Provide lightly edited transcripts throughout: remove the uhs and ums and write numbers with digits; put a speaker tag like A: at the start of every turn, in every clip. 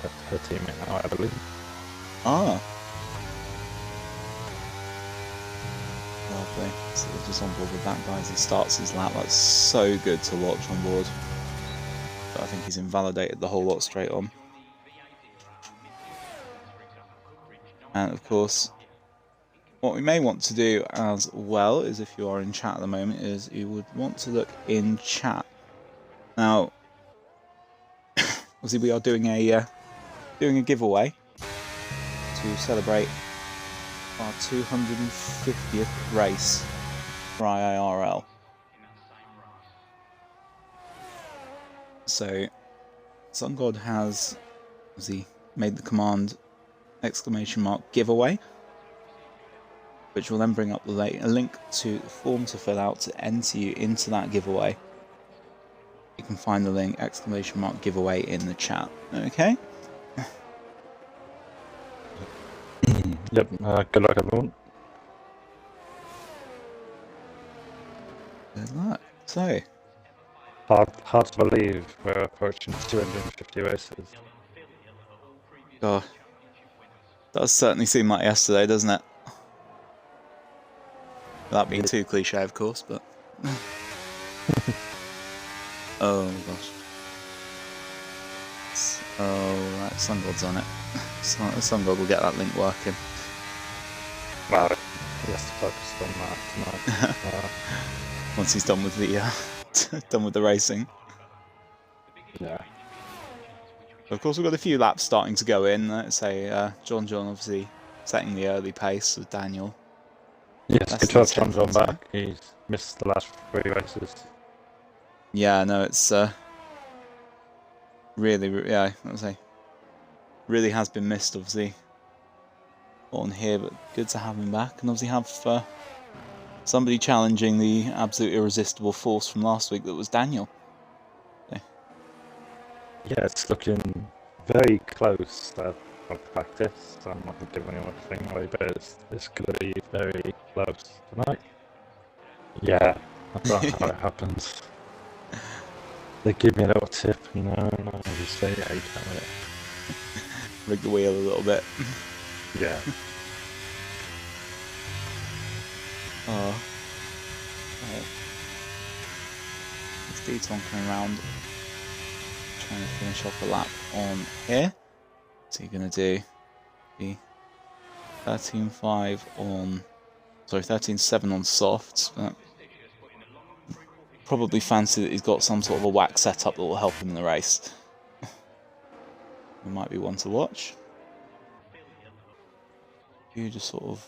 A: her teammate now, I believe.
B: Ah. Lovely. So we're just on board with that guy as he starts his lap. That's so good to watch on board. But I think he's invalidated the whole lot straight on. And of course, what we may want to do as well is, if you are in chat at the moment, is you would want to look in chat. Now, obviously we are doing a giveaway to celebrate our 250th race for IIRL. So, SunGod has obviously made the command !giveaway, which will then bring up a link to the form to fill out to enter you into that giveaway. You can find the link !giveaway in the chat. Okay?
A: Yep, good luck everyone.
B: Good luck. So,
A: Hard to believe we're approaching 250 races.
B: God, does certainly seem like yesterday, doesn't it? Without being too cliche, of course, but... Oh gosh. Oh, right, SunGod's on it. SunGod will get that link working.
A: Well, he has to focus on that tonight.
B: Once he's done with the done with the racing.
A: Yeah.
B: Of course, we've got a few laps starting to go in. Let's say John obviously setting the early pace with Daniel.
A: Yes, good to have John back. He's missed the last 3 races.
B: Yeah, no, it's really, yeah, I would say, really has been missed, obviously, on here, but good to have him back, and obviously have somebody challenging the absolute irresistible force from last week that was Daniel. So.
A: Yeah, it's looking very close at practice. I'm not going to give anything away, but it's going to be very close tonight. Yeah, that's not how it happens. They give me a little tip, you know, and I just say, yeah, you can it.
B: Rig the wheel a little bit.
A: Yeah.
B: Oh. It's D-Ton coming around, trying to finish off a lap on here. So you're going to do the 13.5 on, sorry, 13.7 on softs, but probably fancy that he's got some sort of a whack setup that will help him in the race. It might be one to watch. You just sort of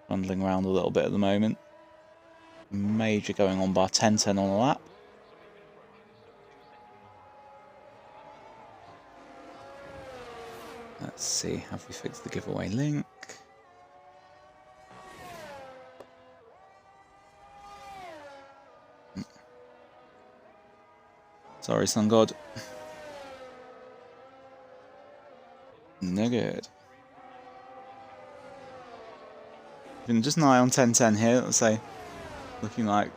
B: rundling around a little bit at the moment. Major going on bar 10.10 on a lap. Let's see, have we fixed the giveaway link? Sorry, SunGod. No good. Been just an eye on 10.10 here, let's say. Looking like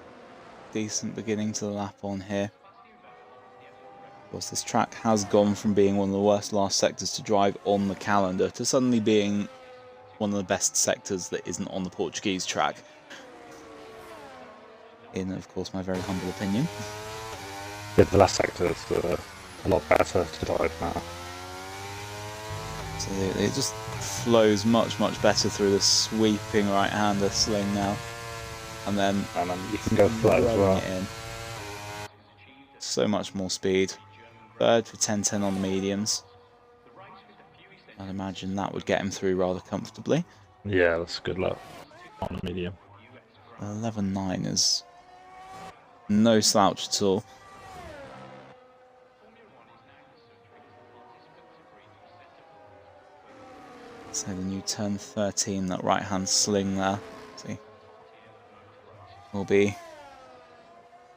B: decent beginning to the lap on here. Of course, this track has gone from being one of the worst last sectors to drive on the calendar to suddenly being one of the best sectors that isn't on the Portuguese track. In, of course, my very humble opinion.
A: Yeah, the last sector is a lot better to drive now.
B: So it just flows much better through the sweeping right-hander sling now. And then
A: you can go flat as well.
B: So much more speed. Third for 10.10 on the mediums. I'd imagine that would get him through rather comfortably.
A: Yeah, that's good luck on the medium.
B: 11.9 is no slouch at all. So the new turn 13, that right-hand sling there, see, will be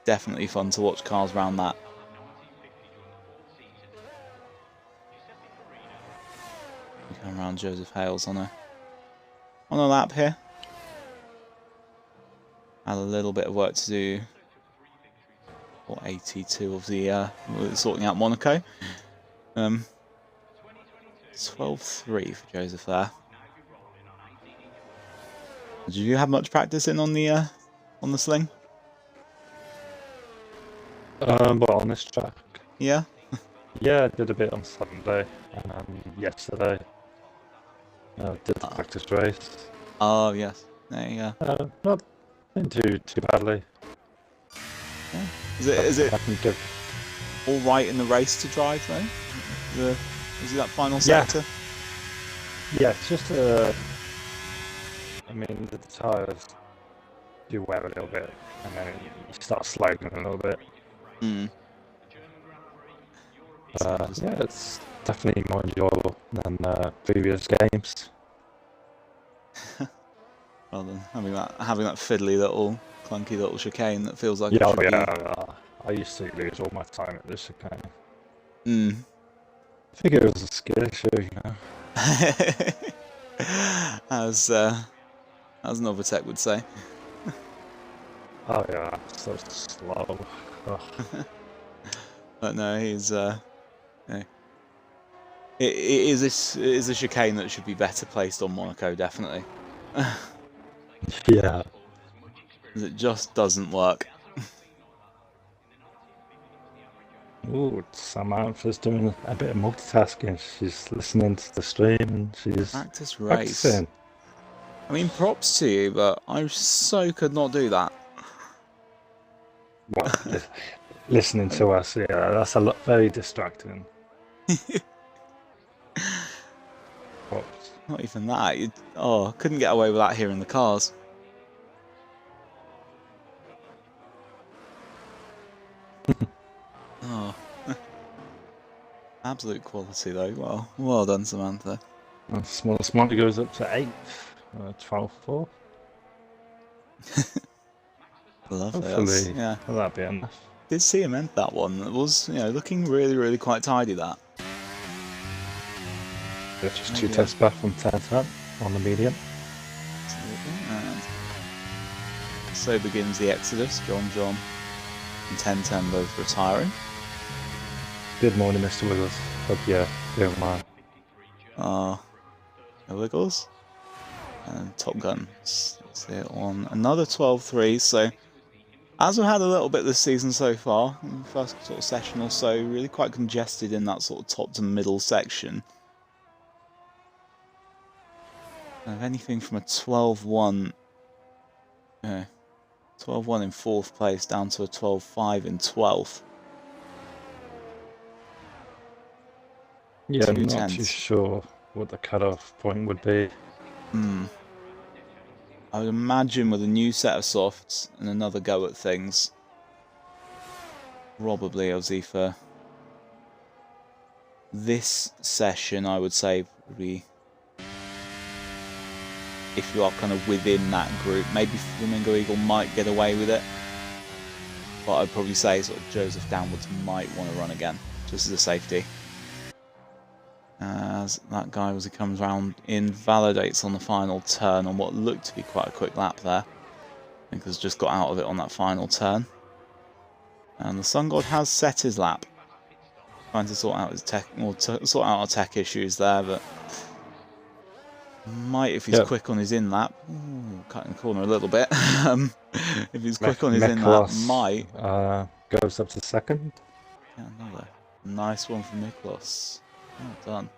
B: definitely fun to watch cars around that. Going around Joseph Hales on a lap here. Had a little bit of work to do. Or 82 of the sorting out Monaco. 12-3 for Joseph there. Did you have much practice in on the sling?
A: But on this track,
B: Yeah.
A: yeah, I did a bit on Sunday and yesterday. Did the practice race.
B: Oh yes. There you go.
A: Not too badly.
B: Yeah. Is it
A: I can give.
B: all right in the race to drive though? Is it that final sector?
A: Yeah, it's just I mean, the tyres do wear a little bit, and then you start sliding a little bit. Yeah, it's definitely more enjoyable than previous games.
B: Rather than having that fiddly little, clunky little chicane that feels like
A: I used to lose all my time at this chicane.
B: I
A: think it was a skill issue, you know.
B: as Novotech would say.
A: Oh yeah, so slow.
B: But no, he's it is a chicane that should be better placed on Monaco, definitely.
A: Yeah.
B: It just doesn't work.
A: Ooh, Samantha's doing a bit of multitasking. She's listening to the stream and she's
B: practice race.
A: Practicing.
B: I mean, props to you, but I so could not do that.
A: What? Listening to us, yeah, that's a lot, very distracting. Props.
B: Not even that. Couldn't get away with that here in the cars. Oh. Absolute quality though. Well done, Samantha.
A: Smallest one goes up to 8th, 12-4.
B: Lovely.
A: Hopefully,
B: yeah.
A: that'll be enough.
B: Did see him end that one. It was, looking really, really quite tidy. That.
A: There's just 2 tests back from 10-10 on the medium.
B: Absolutely. And so begins the exodus. John, and 10-10 both retiring.
A: Good morning, Mr. Wiggles. Hope you're doing well.
B: No Wiggles. And Top Gun. See on another 12-3. So, as we've had a little bit this season so far, in the first sort of session or so, really quite congested in that sort of top to middle section. If anything from a 12-1, 12-1 in 4th place down to a 12-5 in 12th.
A: Yeah, I'm not too sure what the cutoff point would be.
B: I would imagine with a new set of softs and another go at things, probably Aussie for this session, I would say probably, if you are kind of within that group, maybe Flamingo Eagle might get away with it. But I'd probably say sort of Joseph Downwards might want to run again, just as a safety. As that guy, as he comes round, invalidates on the final turn on what looked to be quite a quick lap there. I think has just got out of it on that final turn. And the Sun God has set his lap. Trying to sort out his tech, or sort out our tech issues there, but might, if he's quick on his in lap, cutting the corner a little bit. If he's quick on his in lap, might
A: goes up to 2nd.
B: Yeah, another nice one from Miklos. Well done.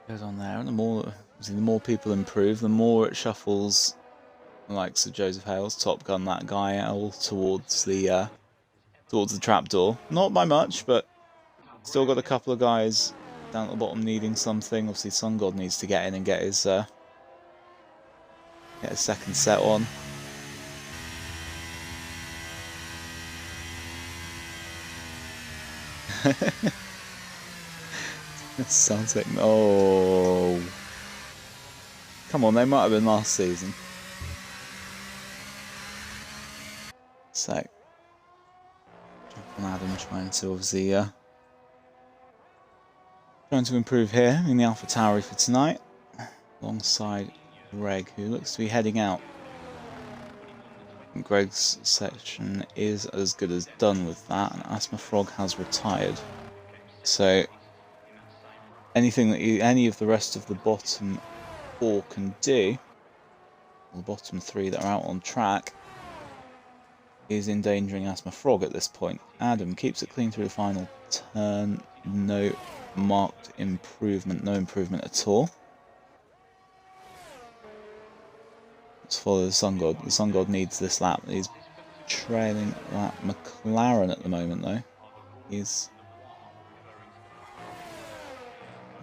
B: Goes on there, and the more people improve, the more it shuffles the likes of Joseph Hales, Top Gun, that guy out towards the trapdoor. Not by much, but still got a couple of guys down at the bottom needing something. Obviously, Sun God needs to get in and get his second set on. It sounds like come on, they might have been last season. So, jump on Adam trying to obviously trying to improve here in the AlphaTauri for tonight, alongside Greg, who looks to be heading out. Greg's section is as good as done with that, and Asthma Frog has retired. So anything that any of the rest of the bottom 4 can do, or the bottom 3 that are out on track, is endangering Asthma Frog at this point. Adam keeps it clean through the final turn. No marked improvement, no improvement at all. Let's follow the Sun God. The Sun God needs this lap. He's trailing that McLaren at the moment, though.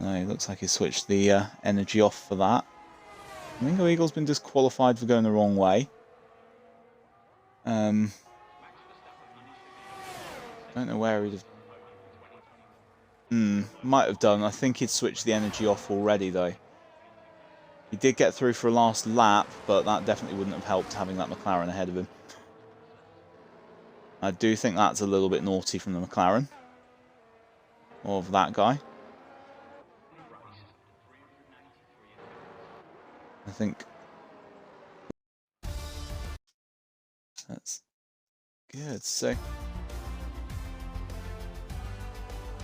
B: No, he looks like he switched the energy off for that. Flamingo Eagle's been disqualified for going the wrong way. Don't know where he'd have... might have done. I think he'd switched the energy off already, though. He did get through for a last lap, but that definitely wouldn't have helped having that McLaren ahead of him. I do think that's a little bit naughty from the McLaren. Of that guy. I think that's good. So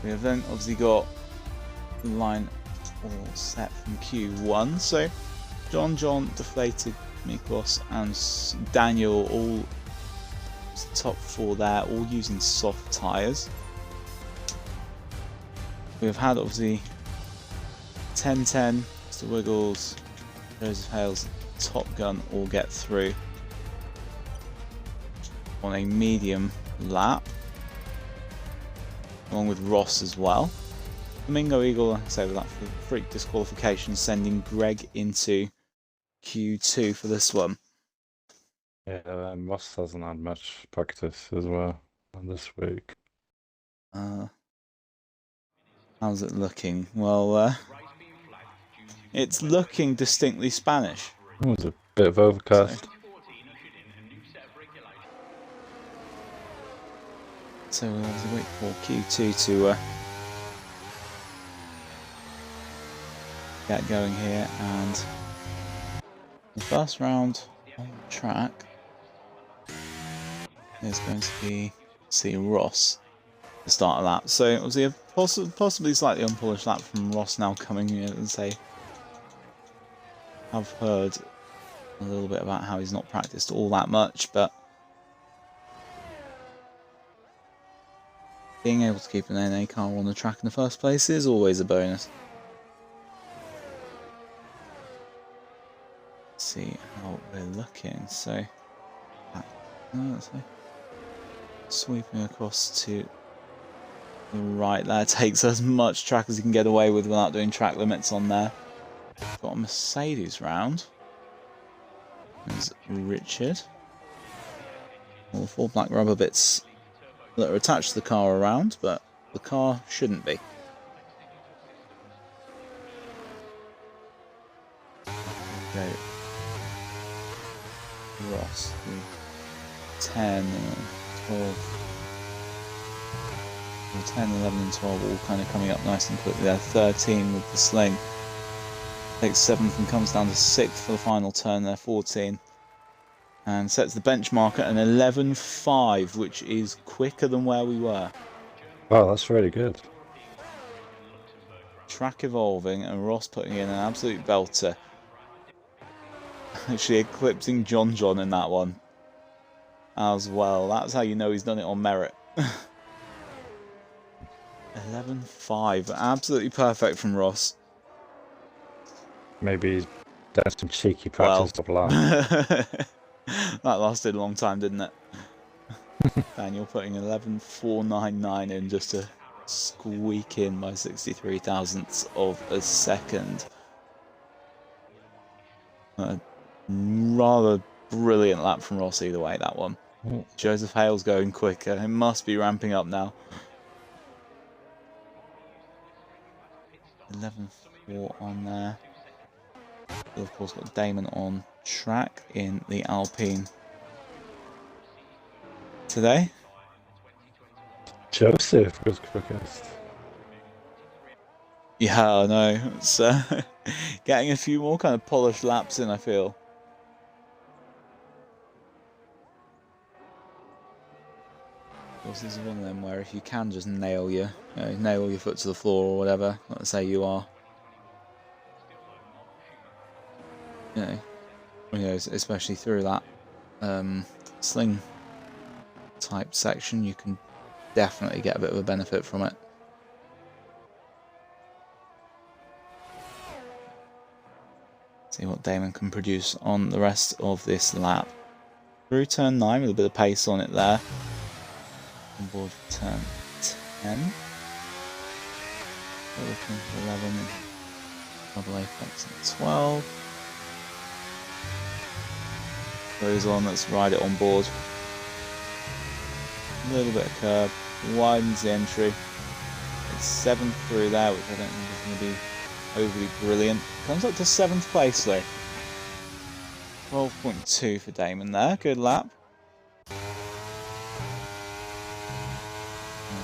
B: we have then obviously got the line all set from Q1. So John, Deflated, Miklos and Daniel, all top 4 there, all using soft tyres. We've had obviously 10-10, Mr. Wiggles, Joseph Hales, Top Gun all get through on a medium lap, along with Ross as well. Flamingo Eagle, like I say, with that freak disqualification, sending Greg into Q2 for this one.
A: Yeah, Ross hasn't had much practice as well this week.
B: How's it looking? Well, it's looking distinctly Spanish.
A: It was a bit of overcast.
B: So we'll have to wait for Q2 to get going here, and the first round on the track is going to be Ross to start a lap. So obviously a possibly slightly unpolished lap from Ross now coming in and say I've heard a little bit about how he's not practiced all that much, but being able to keep an NA car on the track in the first place is always a bonus. Let's see how we're looking. So, sweeping across to the right there takes as much track as you can get away with without doing track limits on there. Got a Mercedes round. There's Richard. All the 4 black rubber bits that are attached to the car around, but the car shouldn't be. Okay. Ross, 10, 12, 10, 11 and 12 all kind of coming up nice and quickly there. 13 with the sling. Takes 7th and comes down to 6th for the final turn there, 14. And sets the benchmark at an 11.5, which is quicker than where we were.
A: Wow, that's really good.
B: Track evolving and Ross putting in an absolute belter. Actually eclipsing John in that one as well. That's how you know he's done it on merit. 11.5, absolutely perfect from Ross.
A: Maybe he's done some cheeky practice of lap.
B: That lasted a long time, didn't it? Daniel putting 11.499 in just to squeak in by 63 thousandths of a second. Rather brilliant lap from Ross either way, that one. Joseph Hale's going quicker. It must be ramping up now. 11.4 on there. We've of course got Damon on track in the Alpine today.
A: Joseph was quickest.
B: Yeah, I know. It's getting a few more kind of polished laps in, I feel. course, this is one of them where if you can just nail your foot to the floor or whatever, let's say you are, especially through that sling type section, you can definitely get a bit of a benefit from it. See what Damon can produce on the rest of this lap. Through turn 9 with a bit of pace on it there. On board for turn 10. We're looking for 11 and double apex at 12. Goes on, let's ride it on board. A little bit of curb, widens the entry. It's 7th through there, which I don't think is going to be overly brilliant. Comes up to 7th place though. 12.2 for Damon there, good lap. I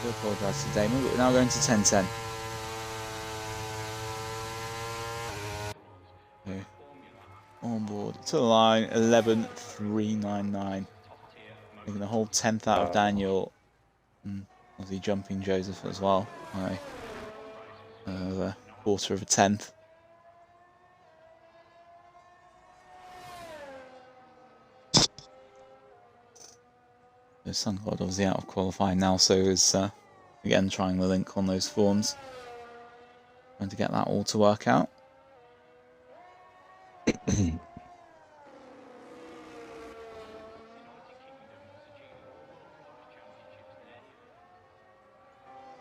B: do apologise to Damon, but we're now going to 10.10. Okay. On board to the line, 11.399. Taking the whole 10th out of Daniel. And obviously jumping Joseph as well by a quarter of a tenth. The Sun God obviously out of qualifying now, so is again trying the link on those forms. Trying to get that all to work out.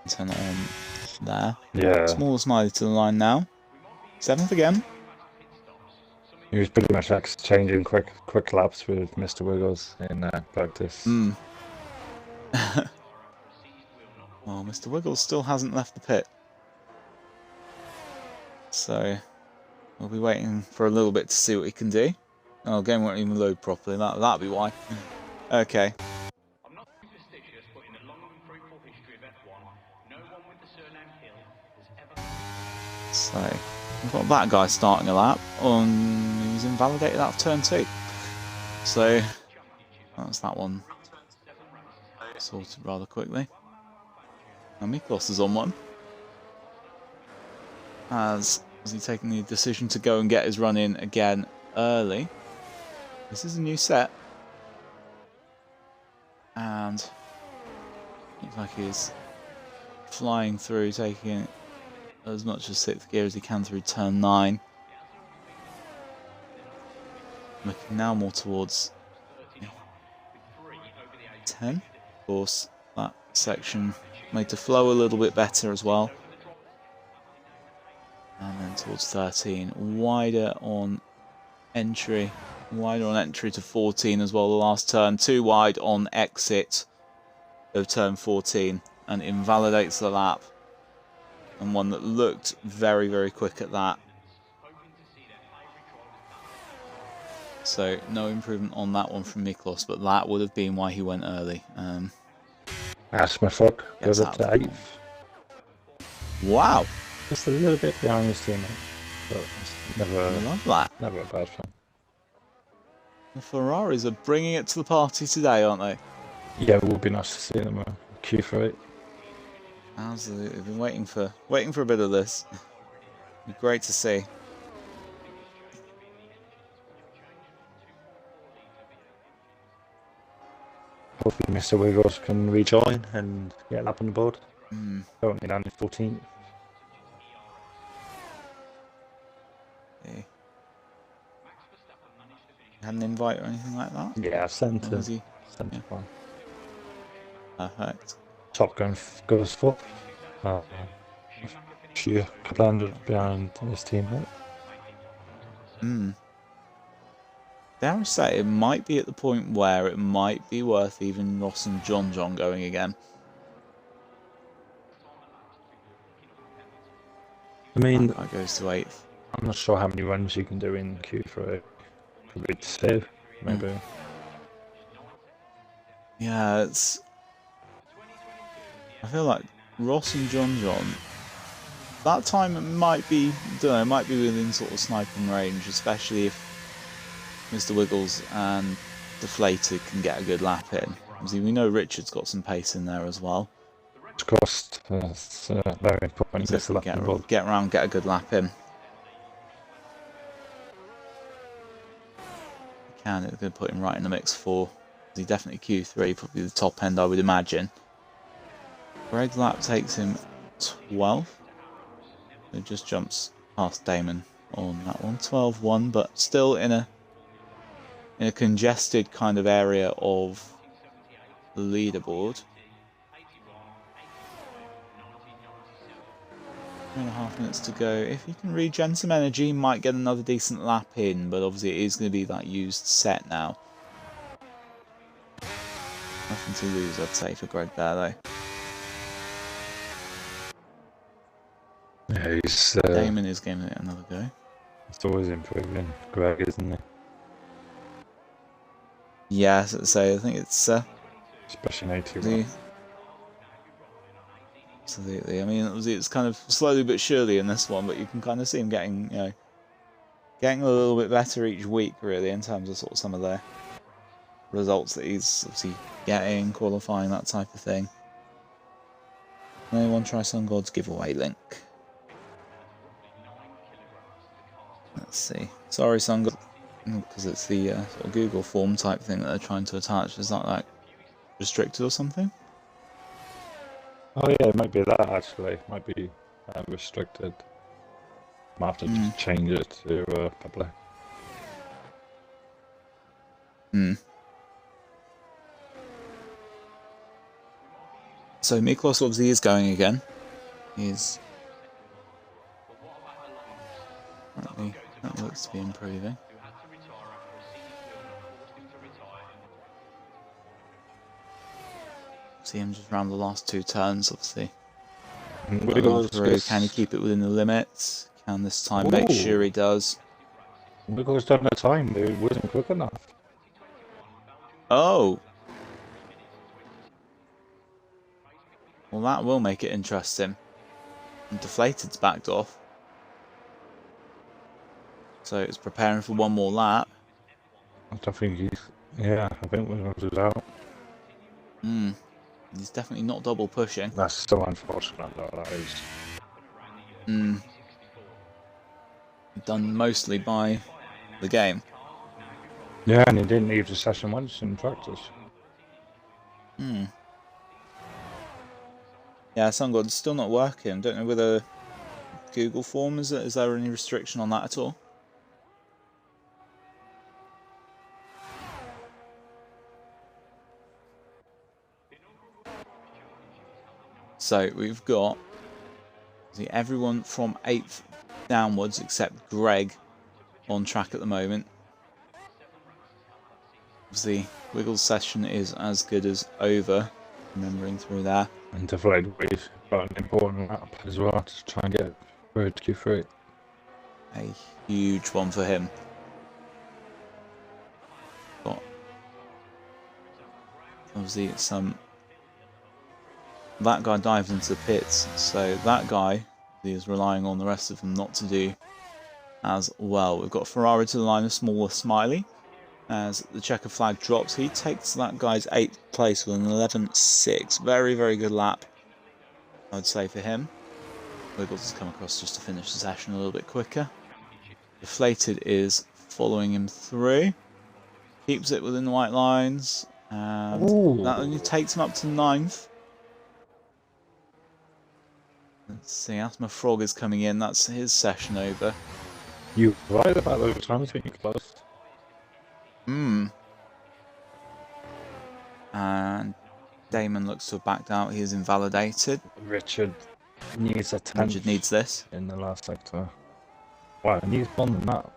B: Turn it on there.
A: Yeah.
B: Small Smiley to the line now. 7th again.
A: He was pretty much exchanging quick laps with Mr. Wiggles in practice.
B: Well, Mr. Wiggles still hasn't left the pit. So we'll be waiting for a little bit to see what he can do. Oh, game won't even load properly. That'll be why. Okay. So we've got that guy starting a lap on. He's invalidated out of turn 2. So that's that one sorted rather quickly. And Miklos is on one. As he taking the decision to go and get his run in again early. This is a new set. And looks like he's flying through, taking as much as 6th gear as he can through turn 9. Looking now more towards 10. Of course, that section made to flow a little bit better as well. And then towards 13, wider on entry to 14 as well. The last turn, too wide on exit of turn 14, and invalidates the lap. And one that looked very, very quick at that. So no improvement on that one from Miklos, but that would have been why he went early.
A: Asmafog goes up to 8th.
B: Wow!
A: Just a little bit behind his teammate, but it's
B: I love that.
A: never a bad thing.
B: The Ferraris are bringing it to the party today, aren't they?
A: Yeah, it would be nice to see them queue for it.
B: Absolutely, we've been waiting for a bit of this. It'd be great to see.
A: Hopefully Mr. Wiggles can rejoin and get a lap on the board. Currently down in 14th.
B: Okay. Had an invite or anything like that?
A: Yeah, sent
B: Or
A: to
B: was he?
A: sent to one.
B: Perfect.
A: Top gun goes 4th. Sheer couple hundred behind his teammate.
B: Dare I say, it might be at the point where it might be worth even Ross and John going again.
A: I mean,
B: That goes to 8th.
A: I'm not sure how many runs you can do in Q3. Probably 2, maybe.
B: Yeah, I feel like Ross and John, that time it might be, it might be within sort of sniping range, especially if Mr. Wiggles and Deflated can get a good lap in. Obviously, we know Richard's got some pace in there as well.
A: It's cost. It's very important.
B: So if we get around, get a good lap in. It's going to put him right in the mix for. He's definitely Q3, probably the top end, I would imagine. Greg's lap takes him 12th. It just jumps past Damon on that one. 12-1, but still in a congested kind of area of the leaderboard. 3.5 minutes to go. If he can regen some energy, he might get another decent lap in, but obviously it is going to be that used set now. Nothing to lose, I'd say, for Greg there, though.
A: Yeah, he's...
B: Damon is giving it another go.
A: It's always improving, Greg, isn't he?
B: Yeah, so I think it's...
A: especially in 81.
B: Absolutely. I mean, it's kind of slowly but surely in this one, but you can kind of see him getting, getting a little bit better each week, really, in terms of sort of some of the results that he's obviously getting, qualifying, that type of thing. Anyone try Sun God's giveaway link? Let's see. Sorry, Sun God, because it's the sort of Google form type thing that they're trying to attach. Is that like restricted or something?
A: Oh yeah, it might be that actually. It might be restricted. Might have to just change it to public.
B: So Miklos obviously is going again. He's apparently that looks to be improving. See him just around the last 2 turns, obviously. Can he keep it within the limits? Can this time make sure he does?
A: Wiggles done the time, it wasn't quick enough.
B: Oh! Well, that will make it interesting. And Deflated's backed off. So it's preparing for one more lap.
A: I don't think he's... Yeah, I think Wiggles is out.
B: He's definitely not double pushing.
A: That's so unfortunate, though, that is.
B: Done mostly by the game.
A: Yeah, and he didn't leave the session once in practice.
B: Yeah, Sun God's still not working. Don't know whether Google form, is there any restriction on that at all? So we've got everyone from 8th downwards except Greg on track at the moment. Obviously, Wiggles' session is as good as over, remembering through there.
A: And Deflated we've got an important lap as well to try and get through to Q3.
B: A huge one for him. Got obviously some. That guy dived into the pits, so that guy is relying on the rest of them not to do as well. We've got Ferrari to the line of smaller Smiley. As the checker flag drops, he takes that guy's 8th place with an 11.6. Very, very good lap, I would say, for him. Wiggles has come across just to finish the session a little bit quicker. Deflated is following him through. Keeps it within the white lines. And that only takes him up to 9th. Let's see, Asthma Frog is coming in. That's his session over.
A: You're right about those times being close.
B: And Damon looks to have backed out. He is invalidated.
A: Richard needs a 10th.
B: Richard needs this.
A: In the last sector. Wow, he needs more than that.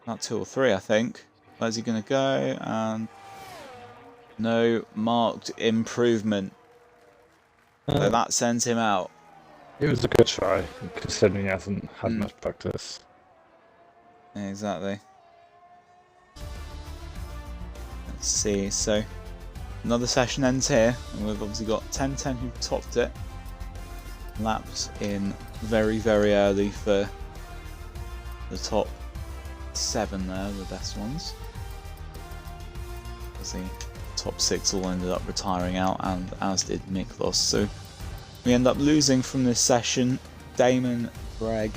B: Not 2 or 3, I think. Where's he going to go? And no marked improvement. So that sends him out.
A: It was a good try, considering he hasn't had much practice.
B: Yeah, exactly. Let's see, so another session ends here, and we've obviously got 10-10 who topped it. Laps in very, very early for the top 7 there, the best ones. The top 6 all ended up retiring out, and as did Miklos. So we end up losing from this session. Damon, Greg,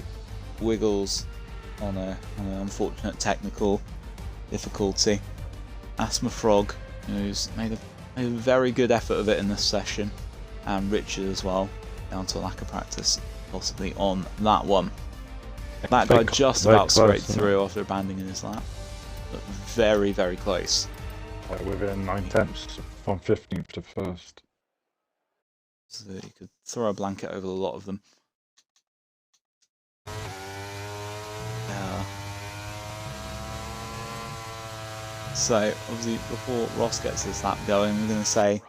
B: Wiggles on an unfortunate technical difficulty. Asthma Frog, who's made a very good effort of it in this session, and Richard as well, down to a lack of practice possibly on that one. That guy just about scraped through after abandoning his lap, but very, very close.
A: Within 9/10 from 15th to 1st.
B: So you could throw a blanket over a lot of them. So obviously before Ross gets his lap going, we're going to say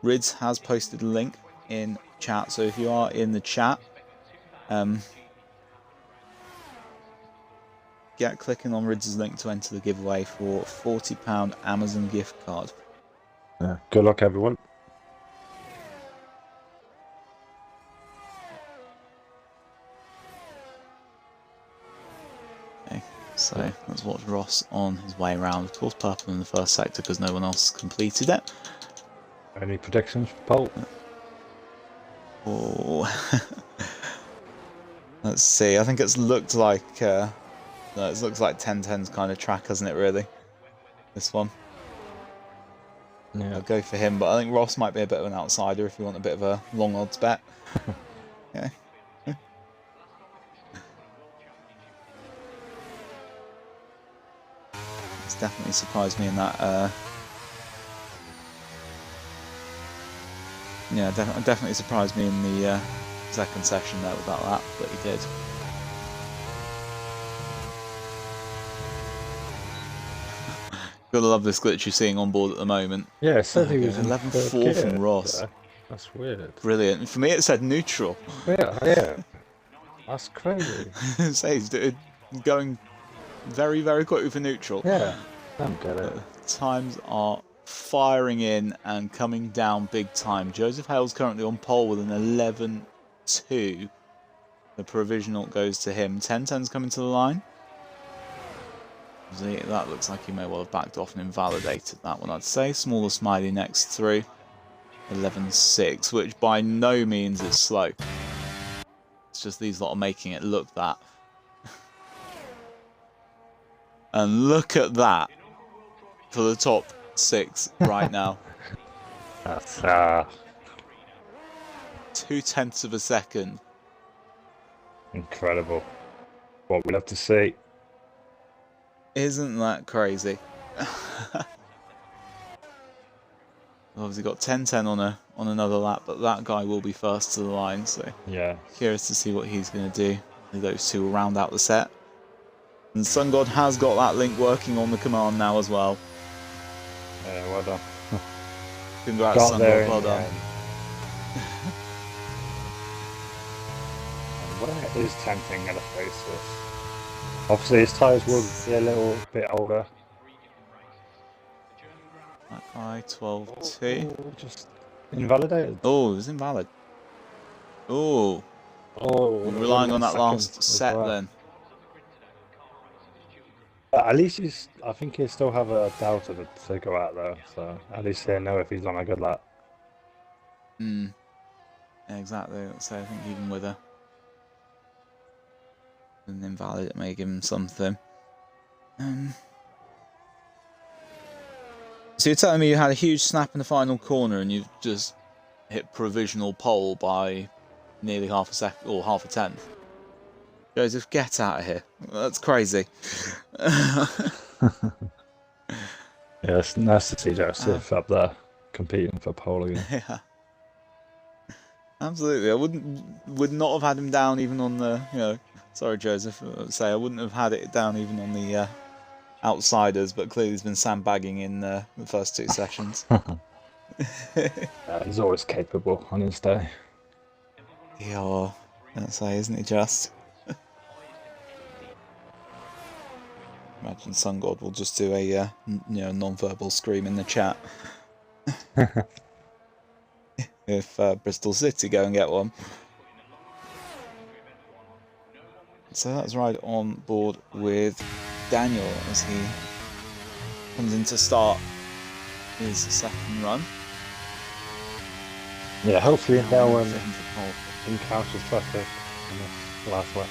B: Rids has posted a link in chat. So if you are in the chat, get clicking on Rids' link to enter the giveaway for £40 Amazon gift card.
A: Yeah, good luck everyone.
B: Okay, so let's watch Ross on his way around. Of course, purple in the first sector because no one else completed it.
A: Any predictions for pole?
B: Oh, let's see. I think it's looked like it looks like 10-10's kind of track, hasn't it? Really, this one.
A: Yeah.
B: I'll go for him, but I think Ross might be a bit of an outsider if you want a bit of a long odds bet. Yeah. It's definitely surprised me in that. Yeah, definitely surprised me in the second session there with that lap that he did. Gotta love this glitch you're seeing on board at the moment.
A: Yeah, it said he was
B: 11-4 from Ross.
A: Yeah. That's weird.
B: Brilliant. For me, it said neutral.
A: Yeah. That's crazy.
B: So he's going very, very quickly for neutral.
A: Yeah, I don't get it.
B: Times are firing in and coming down big time. Joseph Hale's currently on pole with an 11-2. The provisional goes to him. 10-10's coming to the line. That looks like he may well have backed off and invalidated that one, I'd say. Smaller Smiley next through. 11-6, which by no means is slow. It's just these lot are making it look that. And look at that for the top 6 right now.
A: That's
B: 0.2 of a second.
A: Incredible. What we'll have to see.
B: Isn't that crazy? Obviously got 10-10 on another lap, but that guy will be first to the line, so
A: yeah,
B: curious to see what he's going to do. Those two will round out the set. And Sun God has got that link working on the command now as well.
A: Yeah, well done.
B: Congrats, Sun God, well done.
A: Where is 10-10 going to face this? Obviously his tyres will be a little bit older.
B: That guy, 12-2.
A: Just invalidated.
B: Oh, it was invalid. Oh. Relying on that last set then.
A: But at least I think he'll still have a Delta to go out though, so at least he'll know if he's on a good lap.
B: Yeah, exactly. So I think even with an invalid, it may give him something. So you're telling me you had a huge snap in the final corner and you've just hit provisional pole by nearly half a second or half a tenth? Joseph, get out of here. That's crazy.
A: Yeah, it's nice to see Joseph up there competing for pole again.
B: Yeah. Absolutely. I would not have had him down even on the, sorry Joseph, I wouldn't have had it down even on the outsiders, but clearly he's been sandbagging in the first 2 sessions.
A: He's always capable on his day.
B: Yeah, that's say, isn't he just? Imagine Sun God will just do a non-verbal scream in the chat. If Bristol City go and get one. So that's right on board with Daniel as he comes in to start. his second run.
A: Yeah, hopefully no one
B: For him for pole.
A: encounters traffic in this last lap.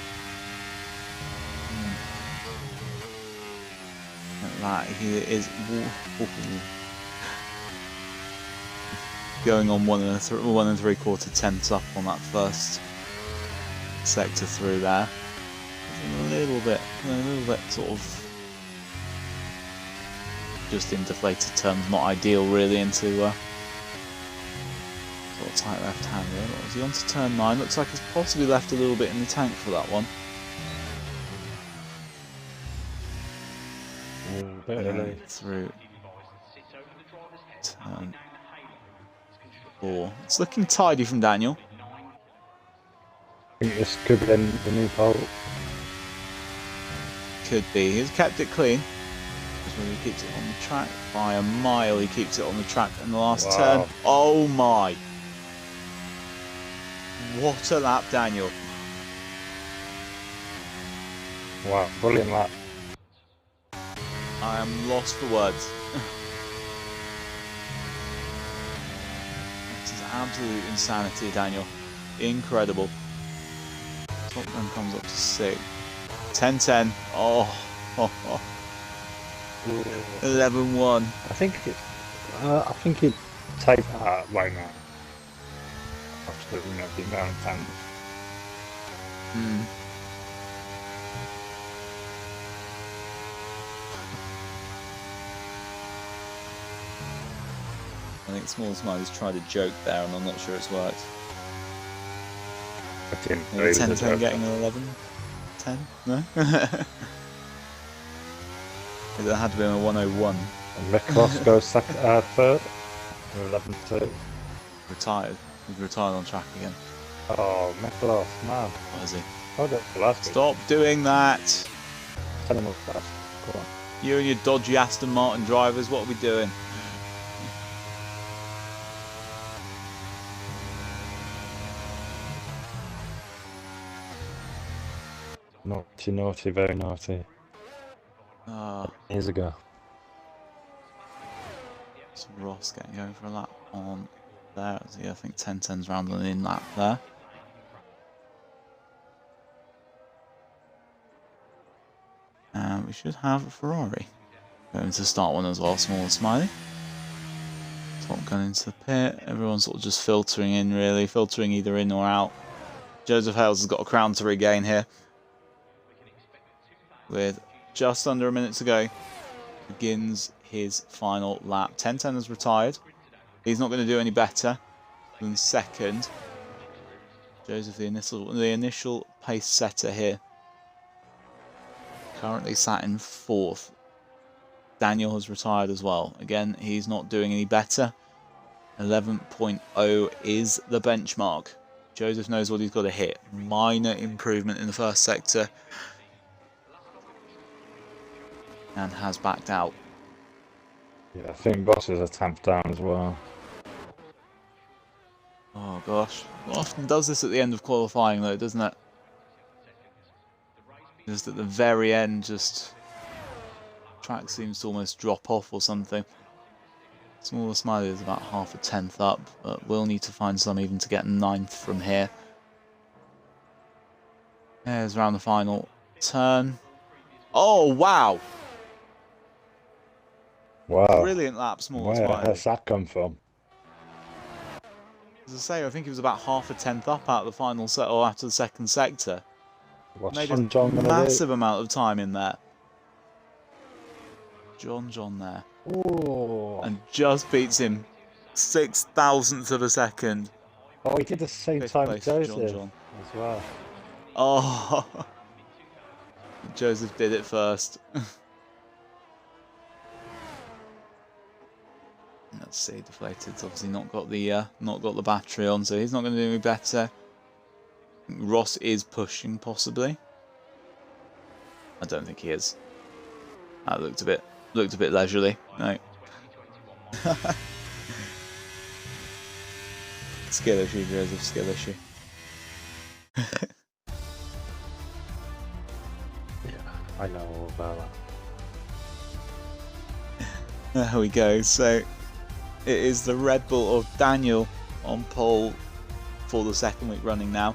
B: Like that, he is going on 1 3/4 tenths up on that first sector through there. A little bit sort of just in deflated terms, not ideal really into sort of tight left hand there. Is he onto turn 9? Looks like he's possibly left a little bit in the tank for that one. Through turn 4. It's looking tidy from Daniel.
A: I think this could be the new pole.
B: Could be. He's kept it clean. He keeps it on the track by a mile. He keeps it on the track in the last turn. Oh my! What a lap, Daniel.
A: Wow, brilliant lap.
B: I am lost for words. This is absolute insanity, Daniel. Incredible. Top run comes up to 6. 10-10. Oh. 11-1.
A: I think he'd take that right now. Absolutely nothing down 10.
B: I think Small Smiley's tried a joke there, and I'm not sure it's worked. 10-10 getting an 11-10? No? It had to be a 101.
A: And Rick Ross goes third, or 11-2.
B: Retired. He's retired on track again.
A: Oh, Nicholas, man.
B: What is he?
A: Oh, that's the last
B: Stop doing that!
A: Tell him what's that. Go on.
B: You and your dodgy Aston Martin drivers, what are we doing?
A: Naughty, naughty, very naughty. Years ago.
B: So Ross getting going for a lap on there. Yeah, I think 10-10's rambling in lap there. And we should have a Ferrari going to start one as well, Small and Smiley. Top Gun into the pit. Everyone's sort of just filtering in, really. Filtering either in or out. Joseph Hales has got a crown to regain here. With just under a minute to go, begins his final lap. 10-10 has retired. He's not going to do any better than second. Joseph, the initial pace setter here, currently sat in 4th. Daniel has retired as well. Again, he's not doing any better. 11.0 is the benchmark. Joseph knows what he's got to hit. Minor improvement in the first sector. And has backed out.
A: Yeah, I think Ross is a 10th down as well.
B: Oh gosh. Often does this at the end of qualifying though, doesn't it? Just at the very end, just track seems to almost drop off or something. Smaller Smiley is about half a tenth up, but we'll need to find some even to get 9th from here. There's around the final turn. Oh wow!
A: Wow.
B: Brilliant lap, Small Smiley.
A: Where has that come from?
B: As I say, I think he was about half a tenth up out of the final set, or after the second sector.
A: What's
B: Made
A: John
B: a massive amount of time in there. John there.
A: Oh.
B: And just beats him 6,000th of a second.
A: Oh, he did the same time as Joseph as well.
B: Oh, Joseph did it first. Let's see, deflated's obviously not got the battery on, so he's not going to do any better. Ross is pushing, possibly. I don't think he is. That looked a bit leisurely. No. Skill issue, Joseph. Skill issue.
A: Yeah, I know all about that.
B: There we go. So It is the Red Bull of Daniel on pole for the second week running now.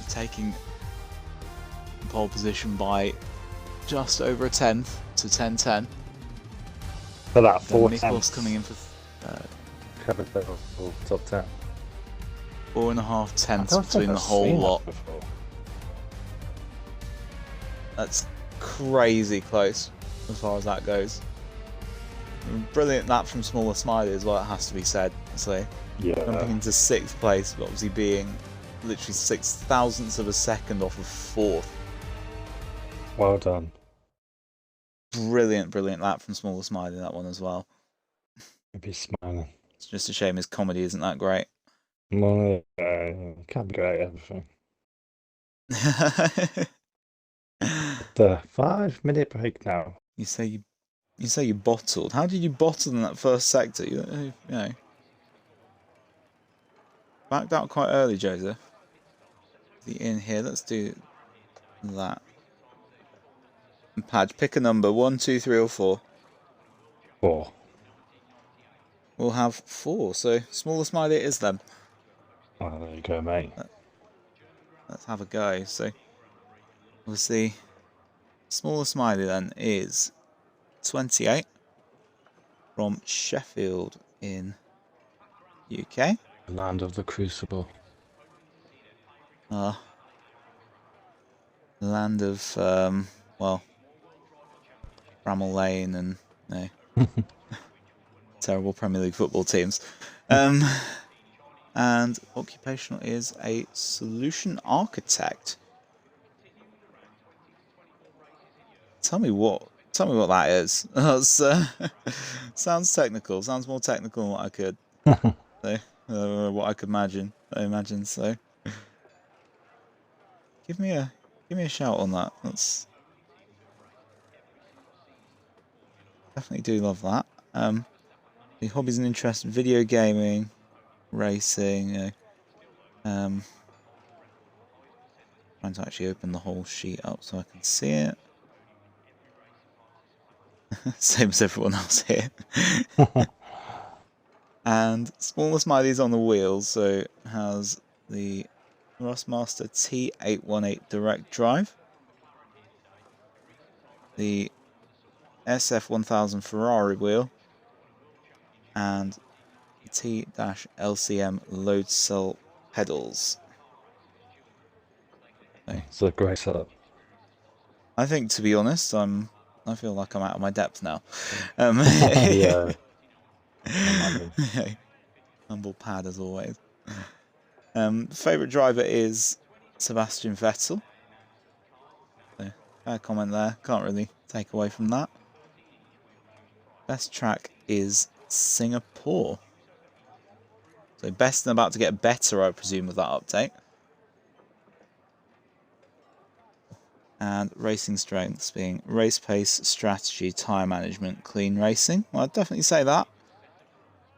B: Taking pole position by just over a tenth to 10:10.
A: For that 4
B: Nicholas
A: tenths
B: coming in for
A: covered the top 10.
B: 4.5
A: I
B: tenths
A: don't think
B: between the
A: I've
B: whole
A: seen that
B: lot.
A: before.
B: That's crazy close as far as that goes. Brilliant lap from Smaller Smiley as well, it has to be said. So
A: Yeah.
B: jumping into 6th place, but obviously being literally 6 thousandths of a second off of 4th.
A: Well done.
B: Brilliant, brilliant lap from Smaller Smiley, that one as well.
A: Maybe smiling.
B: It's just a shame his comedy isn't that great.
A: Well, can't be great at everything. The 5-minute break now.
B: You say you bottled. How did you bottle in that first sector? You know, backed out quite early, Joseph. The in here. Let's do that. And Padge, pick a number. 1, 2, 3, or 4.
A: 4.
B: We'll have 4. So Smaller Smiley it is then.
A: Oh, there you go, mate.
B: Let's have a go. So obviously, Smaller Smiley then is 28 from Sheffield in UK.
A: Land of the Crucible.
B: Land of well, Bramall Lane and terrible Premier League football teams. And occupational is a solution architect. Tell me what that is. That's, sounds technical. Sounds more technical than what I could. What I could imagine. So, give me a shout on that. That's definitely do love that. The hobbies and interests: video gaming, racing. Trying to actually open the whole sheet up so I can see it. Same as everyone else here. And Smaller Smiley's on the wheels, so has the Thrustmaster T818 direct drive, the SF1000 Ferrari wheel, and the T-LCM load cell pedals.
A: It's a great setup.
B: I think, to be honest, I feel like I'm out of my depth now.
A: Yeah.
B: Humble pad as always. Favourite driver is Sebastian Vettel. So, fair comment there. Can't really take away from that. Best track is Singapore. So best and about to get better, I presume, with that update. And racing strengths being race pace, strategy, tyre management, clean racing. Well, I'd definitely say that.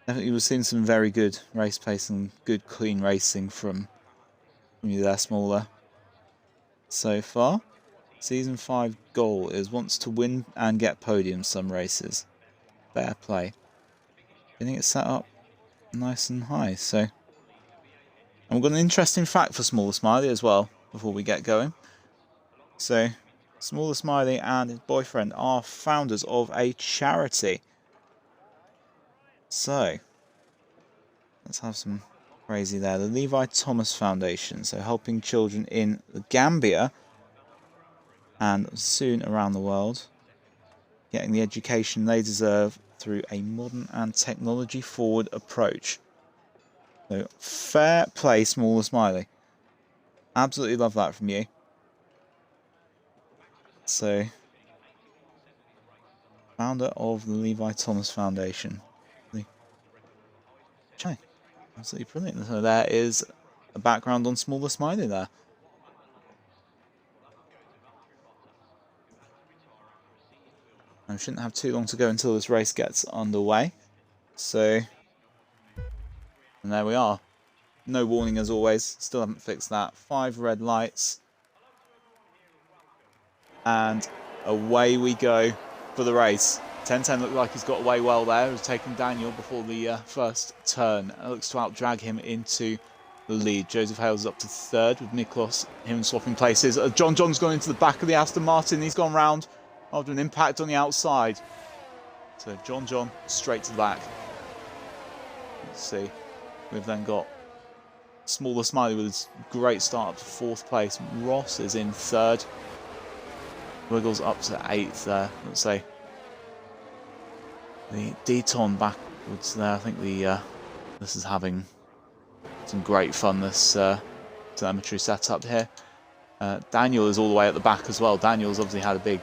B: Definitely we've seen some very good race pace and good clean racing from you there, Smaller. So far, Season 5 goal is wants to win and get podiums some races. Fair play. I think it's set up nice and high. So, and we've got an interesting fact for Smaller Smiley as well before we get going. So, Smaller Smiley and his boyfriend are founders of a charity. So, let's have some crazy there. The Levi Thomas Foundation, so helping children in the Gambia and soon around the world, getting the education they deserve through a modern and technology-forward approach. So, fair play, Smaller Smiley. Absolutely love that from you. So, founder of the Levi Thomas Foundation. Okay, absolutely brilliant. So there is a background on Smaller Smiley there. I shouldn't have too long to go until this race gets underway. So, and there we are. No warning as always. Still haven't fixed that. 5 red lights. And away we go for the race. 10-10 looked like he's got away well there. He's taken Daniel before the first turn. It looks to out-drag him into the lead. Joseph Hales is up to third with Miklos, him swapping places. John's gone into the back of the Aston Martin. He's gone round after an impact on the outside. So John straight to the back. Let's see. We've then got Smaller Smiley with his great start up to 4th place. Ross is in 3rd. Wiggles up to 8th there. Let's say the Deton backwards there. I think this is having some great fun, this telemetry setup here. Daniel is all the way at the back as well. Daniel's obviously had a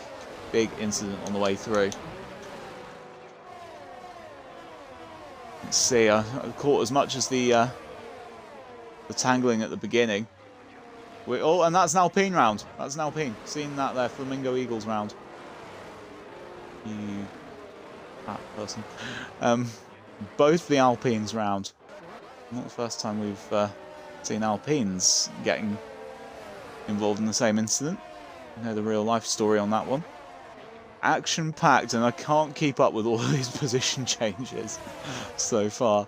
B: big incident on the way through. Let's see, I caught as much as the tangling at the beginning. And that's an Alpine round. That's an Alpine. Seen that there, Flamingo Eagles round. You fat person. Both the Alpines round. Not the first time we've seen Alpines getting involved in the same incident. You know the real life story on that one. Action-packed, and I can't keep up with all of these position changes so far.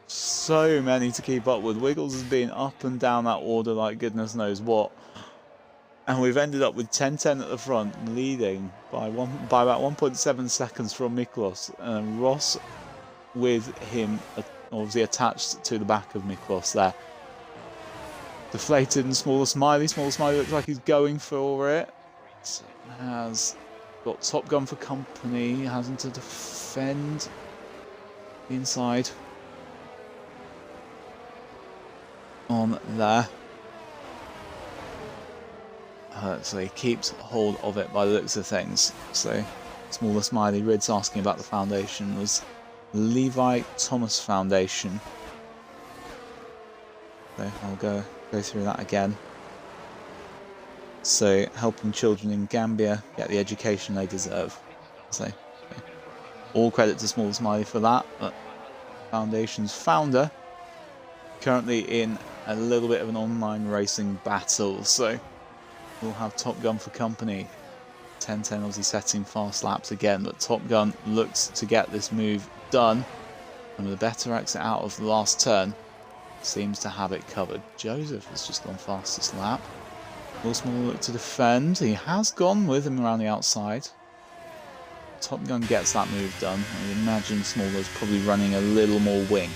B: So many to keep up with. Wiggles has been up and down that order like goodness knows what. And we've ended up with 10-10 at the front, leading by about 1.7 seconds from Miklos. And Ross with him obviously attached to the back of Miklos there. Deflated and Smaller Smiley. Smaller Smiley looks like he's going for it. Has got Top Gun for company. Having to defend the inside on there. So he keeps hold of it by the looks of things. So Smaller Smiley. Rid's asking about the foundation. Was Levi Thomas Foundation. So I'll go through that again. So helping children in Gambia get the education they deserve. So all credit to Small Smiley for that. But Foundation's founder currently in a little bit of an online racing battle. So we'll have Top Gun for company. 10-10 obviously setting fast laps again, but Top Gun looks to get this move done. And with a better exit out of the last turn, seems to have it covered. Joseph has just gone fastest lap. Will Smaller look to defend. He has gone with him around the outside. Top Gun gets that move done. I imagine Smaller's probably running a little more wing.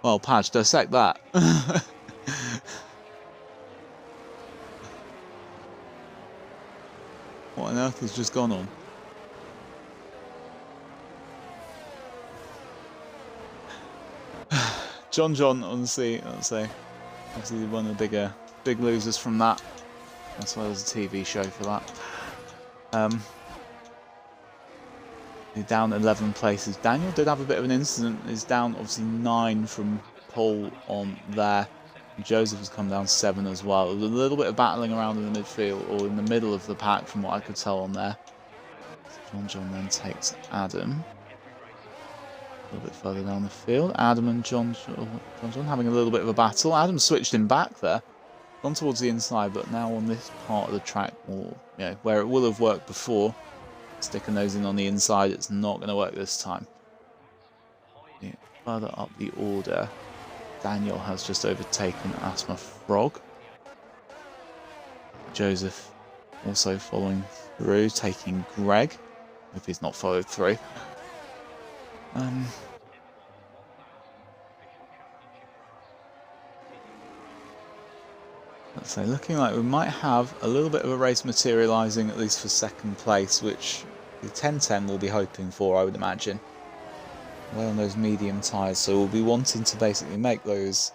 B: Well, Padge, dissect that. What on earth has just gone on? John, honestly, let's say, obviously one of the big losers from that. That's why there's a TV show for that. He's down 11 places. Daniel did have a bit of an incident. He's down obviously 9 from pole on there. Joseph has come down 7 as well. There's a little bit of battling around in the midfield or in the middle of the pack from what I could tell on there. John then takes Adam. A little bit further down the field. Adam and John having a little bit of a battle. Adam switched him back there. Gone towards the inside, but now on this part of the track, or where it will have worked before, sticking those in on the inside, it's not going to work this time. Further up the order, Daniel has just overtaken Asthma Frog. Joseph also following through, taking Greg, if he's not followed through. Let's say, looking like we might have a little bit of a race materialising, at least for second place, which the 10-10 will be hoping for, I would imagine. Well, on those medium tyres, so we'll be wanting to basically make those,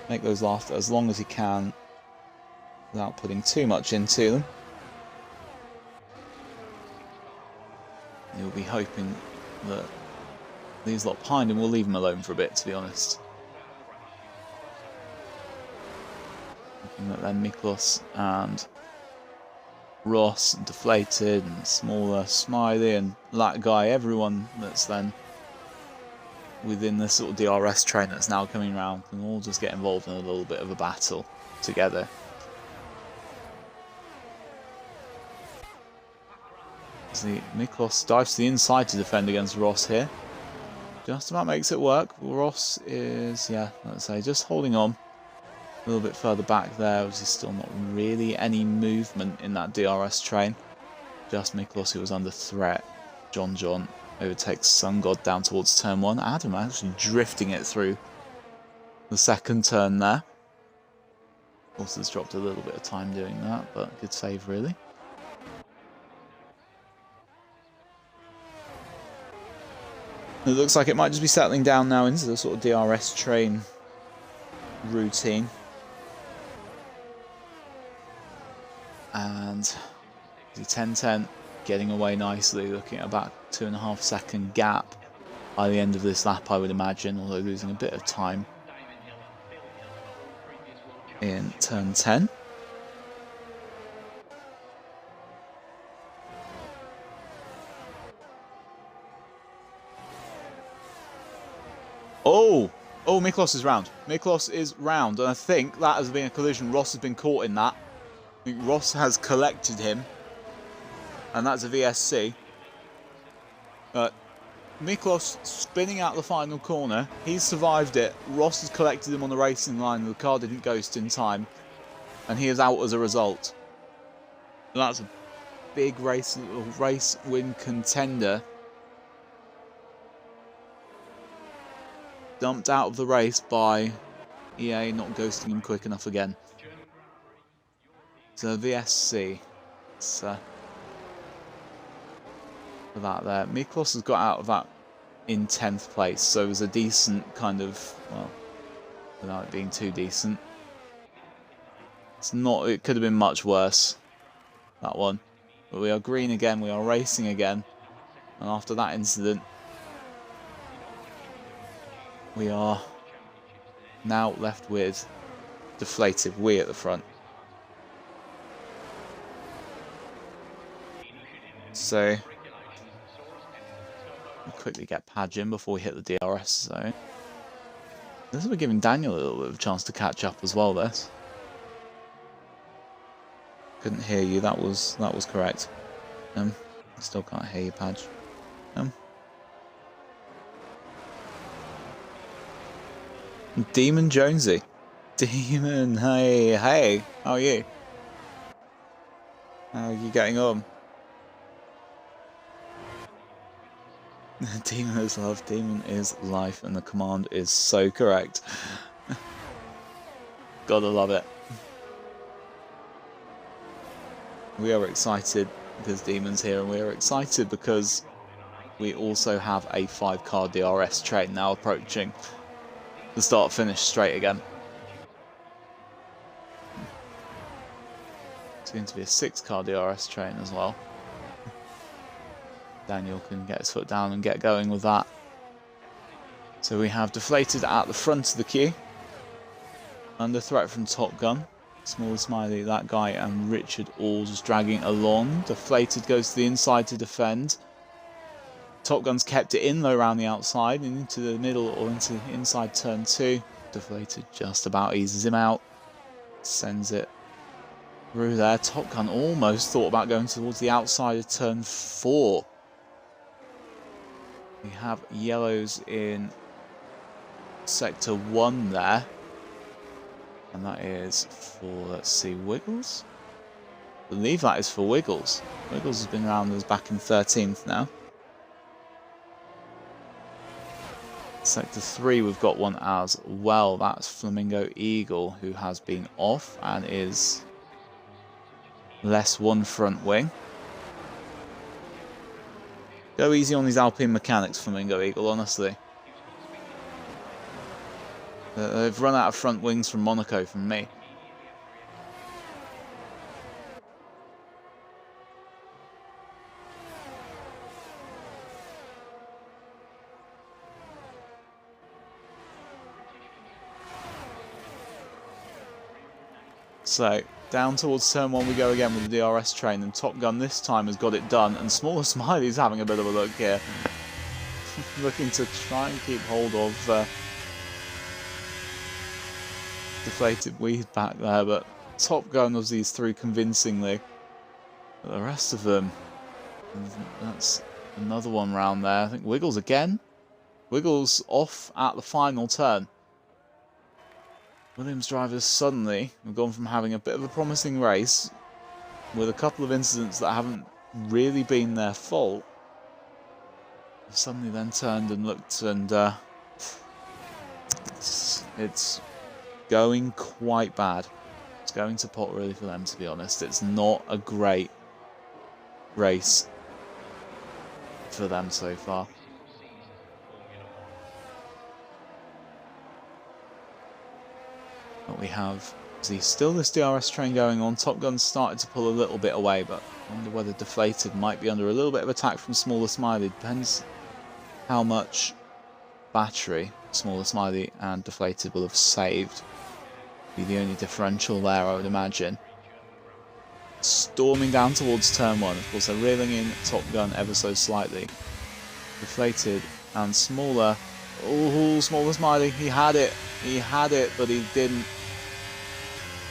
B: make those last as long as he can, without putting too much into them. He'll be hoping that these lot behind him will leave him alone for a bit, to be honest. Looking at then Miklos and Ross and Deflated and Smaller Smiley and that guy, everyone that's then within the sort of DRS train that's now coming around can all just get involved in a little bit of a battle together. See, Miklos dives to the inside to defend against Ross here. Just about makes it work. Ross is, yeah, let's say, just holding on a little bit further back there. There's still not really any movement in that DRS train. Just Miklos who was under threat. John overtakes Sun God down towards turn 1. Adam actually drifting it through the second turn there. Also has dropped a little bit of time doing that, but good save really. It looks like it might just be settling down now into the sort of DRS train routine. And the 10-10 getting away nicely, looking at about 2.5 second gap by the end of this lap, I would imagine, although losing a bit of time in turn 10. Oh, Miklos is round. Miklos is round, and I think that has been a collision. Ross has been caught in that. I think Ross has collected him, and that's a VSC. Miklos spinning out the final corner. He's survived it. Ross has collected him on the racing line. The car didn't ghost in time, and he is out as a result. And that's a big race win contender. Dumped out of the race by EA not ghosting him quick enough again. So VSC. For that there. Miklos has got out of that in 10th place, so it was a decent kind of, well, without it being too decent. It's not, it could have been much worse, that one. But we are green again, we are racing again. And after that incident, we are now left with deflated we at the front. So, we'll quickly get Padge in before we hit the DRS zone. This will be giving Daniel a little bit of a chance to catch up as well, this. Couldn't hear you, that was correct. I still can't hear you, Padge. Demon Jonesy. Demon, hey, how are you? How are you getting on? Demon is love, demon is life, and the command is so correct. Gotta love it. We are excited because Demon's here, and we are excited because we also have a 5-car DRS train now approaching the start-finish straight again. It's going to be a 6-car DRS train as well. Daniel can get his foot down and get going with that. So we have deflated at the front of the queue. Under threat from Top Gun. Small Smiley, that guy, and Richard all just dragging along. Deflated goes to the inside to defend. Top Gun's kept it in though around the outside and into the middle or into inside turn 2. Deflated just about eases him out. Sends it through there. Top Gun almost thought about going towards the outside of turn 4. We have yellows in sector 1 there. And that is for, let's see, Wiggles? I believe that is for Wiggles. Wiggles has been around us back in 13th now. Sector 3 we've got one as well. That's Flamingo Eagle, who has been off and is less 1 front wing. Go easy on these Alpine mechanics, Flamingo Eagle, honestly. They've run out of front wings from Monaco from me. So, down towards turn 1 we go again with the DRS train, and Top Gun this time has got it done, and Smaller Smiley's having a bit of a look here. looking to try and keep hold of deflated weed back there, but Top Gun was these through convincingly. But the rest of them, that's another one round there. I think Wiggles again. Wiggles off at the final turn. Williams drivers suddenly have gone from having a bit of a promising race with a couple of incidents that haven't really been their fault. They've suddenly then turned and looked, and it's going quite bad. It's going to pot really for them, to be honest. It's not a great race for them so far. What we have is still this DRS train going on. Top Gun's started to pull a little bit away, but I wonder whether Deflated might be under a little bit of attack from Smaller Smiley. Depends how much battery Smaller Smiley and Deflated will have saved. Be the only differential there, I would imagine. Storming down towards turn 1. Of course, they're reeling in Top Gun ever so slightly. Deflated and Smaller. Oh, Smaller Smiley, he had it, but he didn't.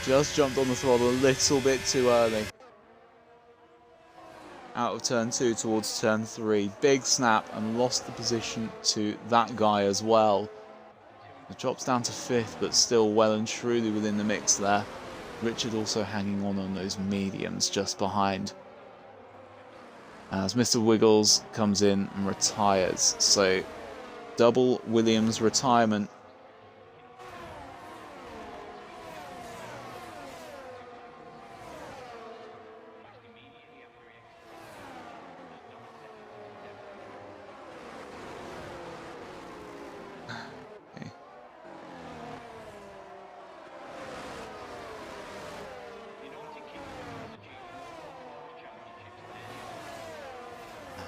B: Just jumped on the throttle a little bit too early. Out of turn 2 towards turn 3. Big snap and lost the position to that guy as well. It drops down to 5th, but still well and truly within the mix there. Richard also hanging on those mediums just behind. As Mr. Wiggles comes in and retires. So double Williams retirement. Okay.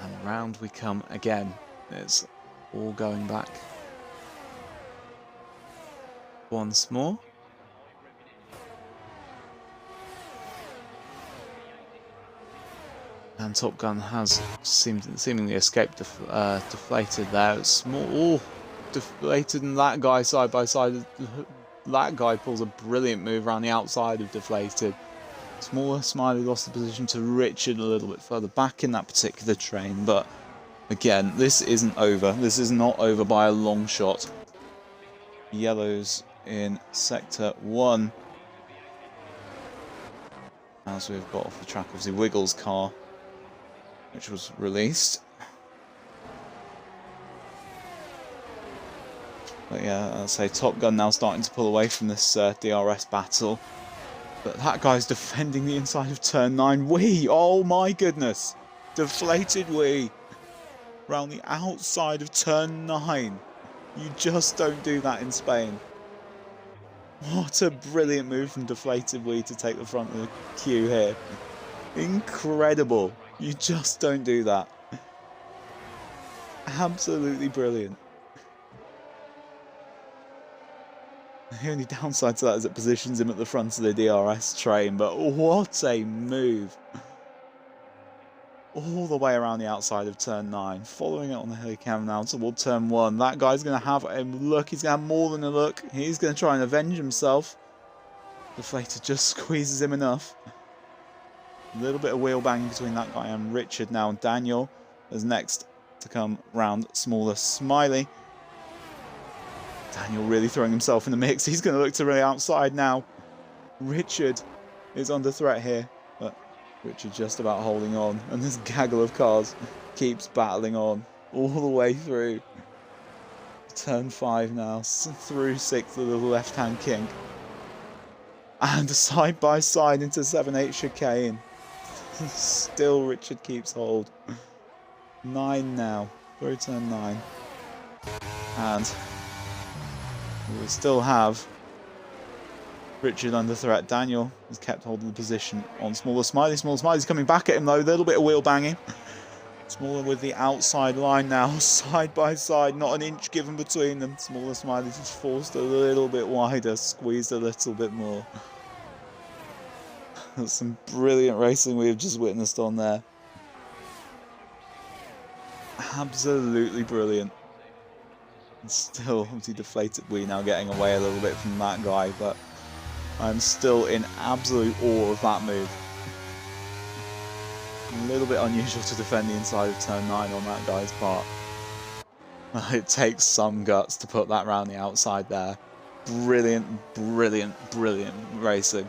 B: And round we come again. It's all going back once more. And Top Gun has seemingly escaped Deflated there. It's small. Oh, Deflated and that guy side by side. That guy pulls a brilliant move around the outside of Deflated. Smaller Smiley lost the position to Richard a little bit further back in that particular train, but again, this isn't over. This is not over by a long shot. Yellows in Sector 1. As we've got off the track, obviously Wiggles' car, which was released. But yeah, I'll say Top Gun now starting to pull away from this DRS battle. But that guy's defending the inside of turn 9. Wee! Oh my goodness! Deflated wee! Round the outside of turn 9. You just don't do that in Spain. What a brilliant move from Deflated Wee to take the front of the queue here. Incredible. You just don't do that. Absolutely brilliant. The only downside to that is it positions him at the front of the DRS train, but what a move. All the way around the outside of turn 9, following it on the helicam now toward turn 1. That guy's going to have a look, he's going to have more than a look. He's going to try and avenge himself. Deflated just squeezes him enough. A little bit of wheel banging between that guy and Richard now. Daniel is next to come round Smaller Smiley. Daniel really throwing himself in the mix. He's going to look to the outside now. Richard is under threat here, but Richard just about holding on. And this gaggle of cars keeps battling on all the way through. Turn 5 now, through 6th, the little left-hand kink. And side by side into 7-8 chicane. Still Richard keeps hold. 9 now, through turn 9. And we still have Richard under threat. Daniel has kept hold of the position on Smaller Smiley. Smaller Smiley's coming back at him though. A little bit of wheel banging. Smaller with the outside line now. Side by side. Not an inch given between them. Smaller Smiley's just forced a little bit wider. Squeezed a little bit more. That's some brilliant racing we have just witnessed on there. Absolutely brilliant. Still, obviously, Deflated Wee now getting away a little bit from that guy, but I'm still in absolute awe of that move. A little bit unusual to defend the inside of turn 9 on that guy's part. It takes some guts to put that round the outside there. Brilliant, brilliant, brilliant racing.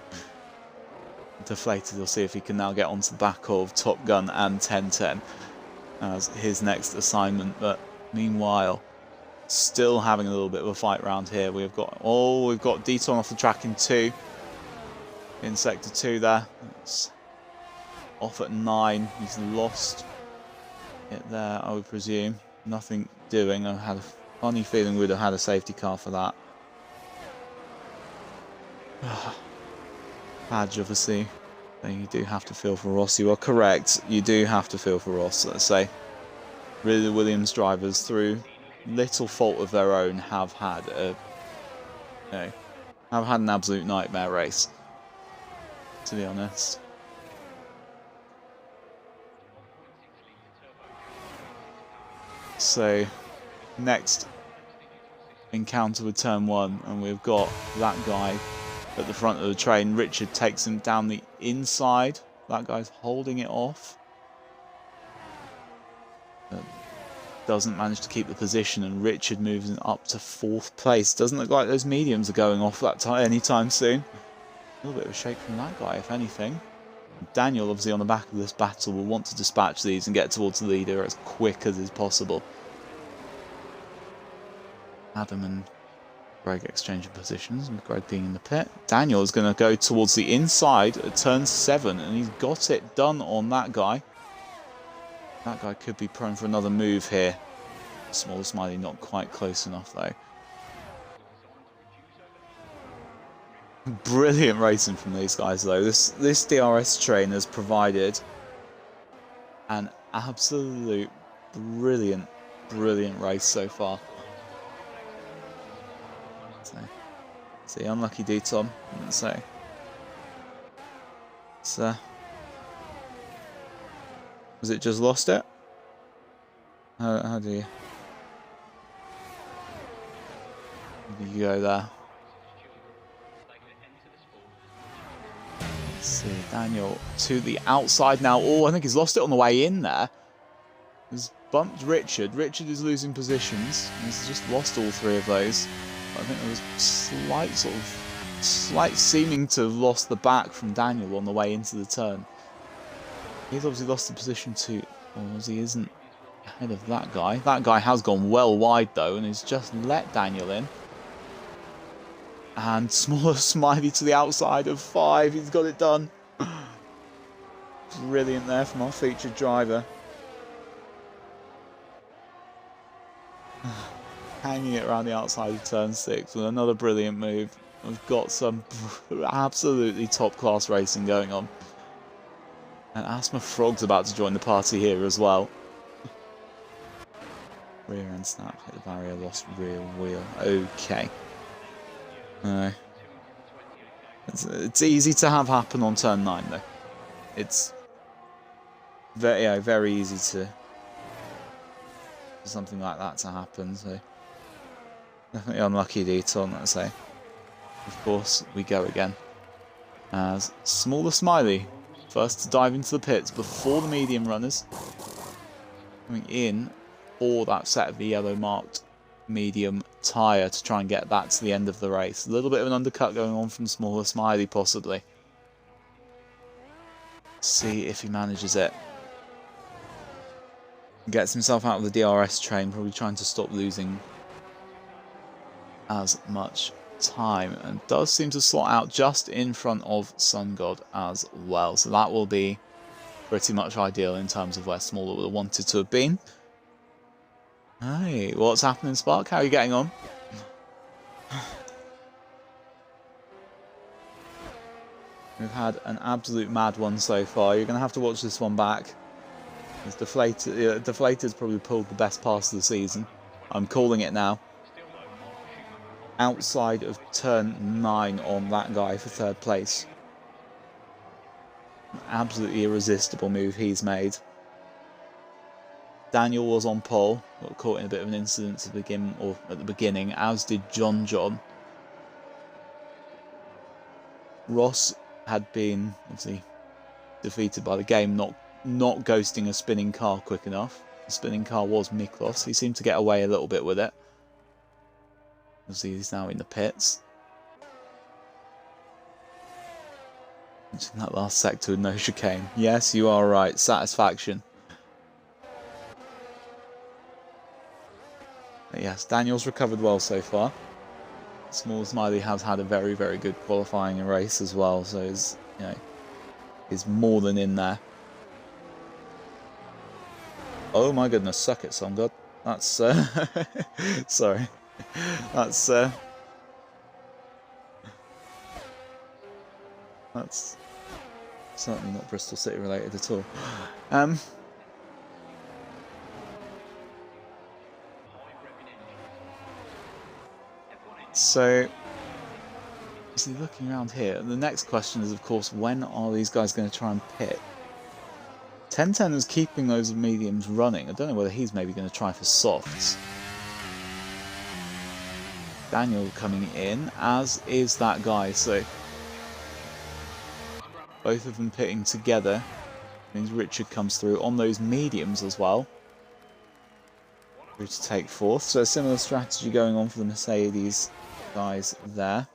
B: Deflated, we'll see if he can now get onto the back of Top Gun and 1010 as his next assignment. But meanwhile, still having a little bit of a fight round here. We've got Deton off the track in 2. In sector 2 there. It's off at 9. He's lost it there, I would presume. Nothing doing. I had a funny feeling we would have had a safety car for that. Padge, obviously. You do have to feel for Ross. You are correct. You do have to feel for Ross, let's say. Really, the Williams drivers, through little fault of their own, have had an absolute nightmare race, to be honest. So, next encounter with turn 1, and we've got that guy at the front of the train. Richard takes him down the inside. That guy's holding it off. Doesn't manage to keep the position, and Richard moves up to 4th place. Doesn't look like those mediums are going off that anytime soon. A little bit of a shake from that guy, if anything. Daniel, obviously on the back of this battle, will want to dispatch these and get towards the leader as quick as is possible. Adam and Greg exchanging positions, with Greg being in the pit. Daniel is going to go towards the inside at turn 7, and he's got it done on that guy. That guy could be prone for another move here. Small Smiley not quite close enough though. Brilliant racing from these guys though. This DRS train has provided an absolute brilliant race so far. So, see, unlucky D-Tom, let's say. So, was it just lost it? How do you go there? Let's see, Daniel to the outside now. Oh, I think he's lost it on the way in there. He's bumped Richard. Richard is losing positions. He's just lost all 3 of those. I think there was slight seeming to have lost the back from Daniel on the way into the turn. He's obviously lost the position to, or he isn't ahead of that guy. That guy has gone well wide though, and he's just let Daniel in. And Smaller Smiley to the outside of 5. He's got it done. Brilliant there from our featured driver. Hanging it around the outside of turn 6 with another brilliant move. We've got some absolutely top class racing going on. And Asthma Frog's about to join the party here as well. Rear end snap, hit the barrier, lost rear wheel. Okay. It's easy to have happen on turn 9 though. It's very easy for something like that to happen. So definitely unlucky Deton, let's say. Of course, we go again. As Smaller Smiley, first to dive into the pits before the medium runners. Coming in for that set of the yellow marked medium tyre to try and get that to the end of the race. A little bit of an undercut going on from Smaller Smiley, possibly. See if he manages it. Gets himself out of the DRS train, probably trying to stop losing as much time, and does seem to slot out just in front of Sun God as well. So that will be pretty much ideal in terms of where Smaller would have wanted to have been. Hey, what's happening, Spark? How are you getting on? We've had an absolute mad one so far. You're going to have to watch this one back. It's Deflator's probably pulled the best pass of the season. I'm calling it now. Outside of turn 9 on that guy for 3rd place. An absolutely irresistible move he's made. Daniel was on pole, got caught in a bit of an incident to begin, or at the beginning, as did John. Ross had been obviously defeated by the game, not ghosting a spinning car quick enough. The spinning car was Miklos. He seemed to get away a little bit with it. Obviously, he's now in the pits. Mentioned that last sector with no chicane. Yes, you are right. Satisfaction. But yes, Daniel's recovered well so far. Small Smiley has had a very, very good qualifying race as well, so is, you know, is more than in there. Oh my goodness, suck it, Son God. That's sorry. That's certainly not Bristol City related at all. So, looking around here, the next question is, of course, when are these guys going to try and pit? 1010 is keeping those mediums running. I don't know whether he's maybe going to try for softs. Daniel coming in, as is that guy, so both of them pitting together means Richard comes through on those mediums as well. Through to take fourth, so a similar strategy going on for the Mercedes guys there.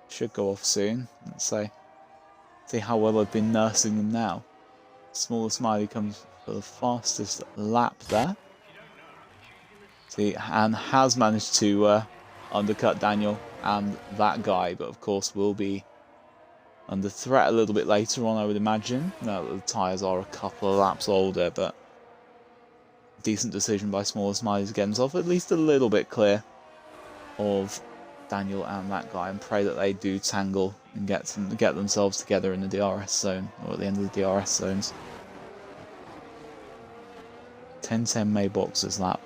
B: Should go off soon. Let's see how well I've been nursing them now. Smaller Smiley comes for the fastest lap there. See, and has managed to undercut Daniel and that guy, but of course will be under threat a little bit later on, I would imagine. Now that the tyres are a couple of laps older, but decent decision by Smaller Smiley to get himself at least a little bit clear of Daniel and that guy, and pray that they do tangle and get themselves together in the DRS zone, or at the end of the DRS zones. 10-10 May boxes lap.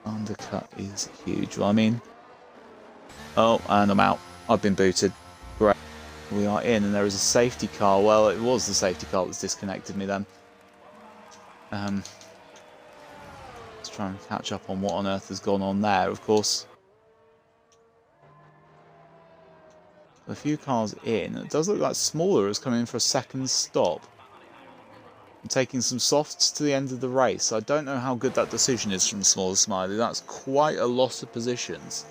B: Undercut is huge. Well, I mean, oh, and I'm out. I've been booted. Great. We are in, and there is a safety car. Well, it was the safety car that's disconnected me then. Let's try and catch up on what on earth has gone on there. Of course, a few cars in. It does look like Smaller has come in for a second stop. I'm taking some softs to the end of the race. I don't know how good that decision is from Smaller Smiley. That's quite a loss of positions.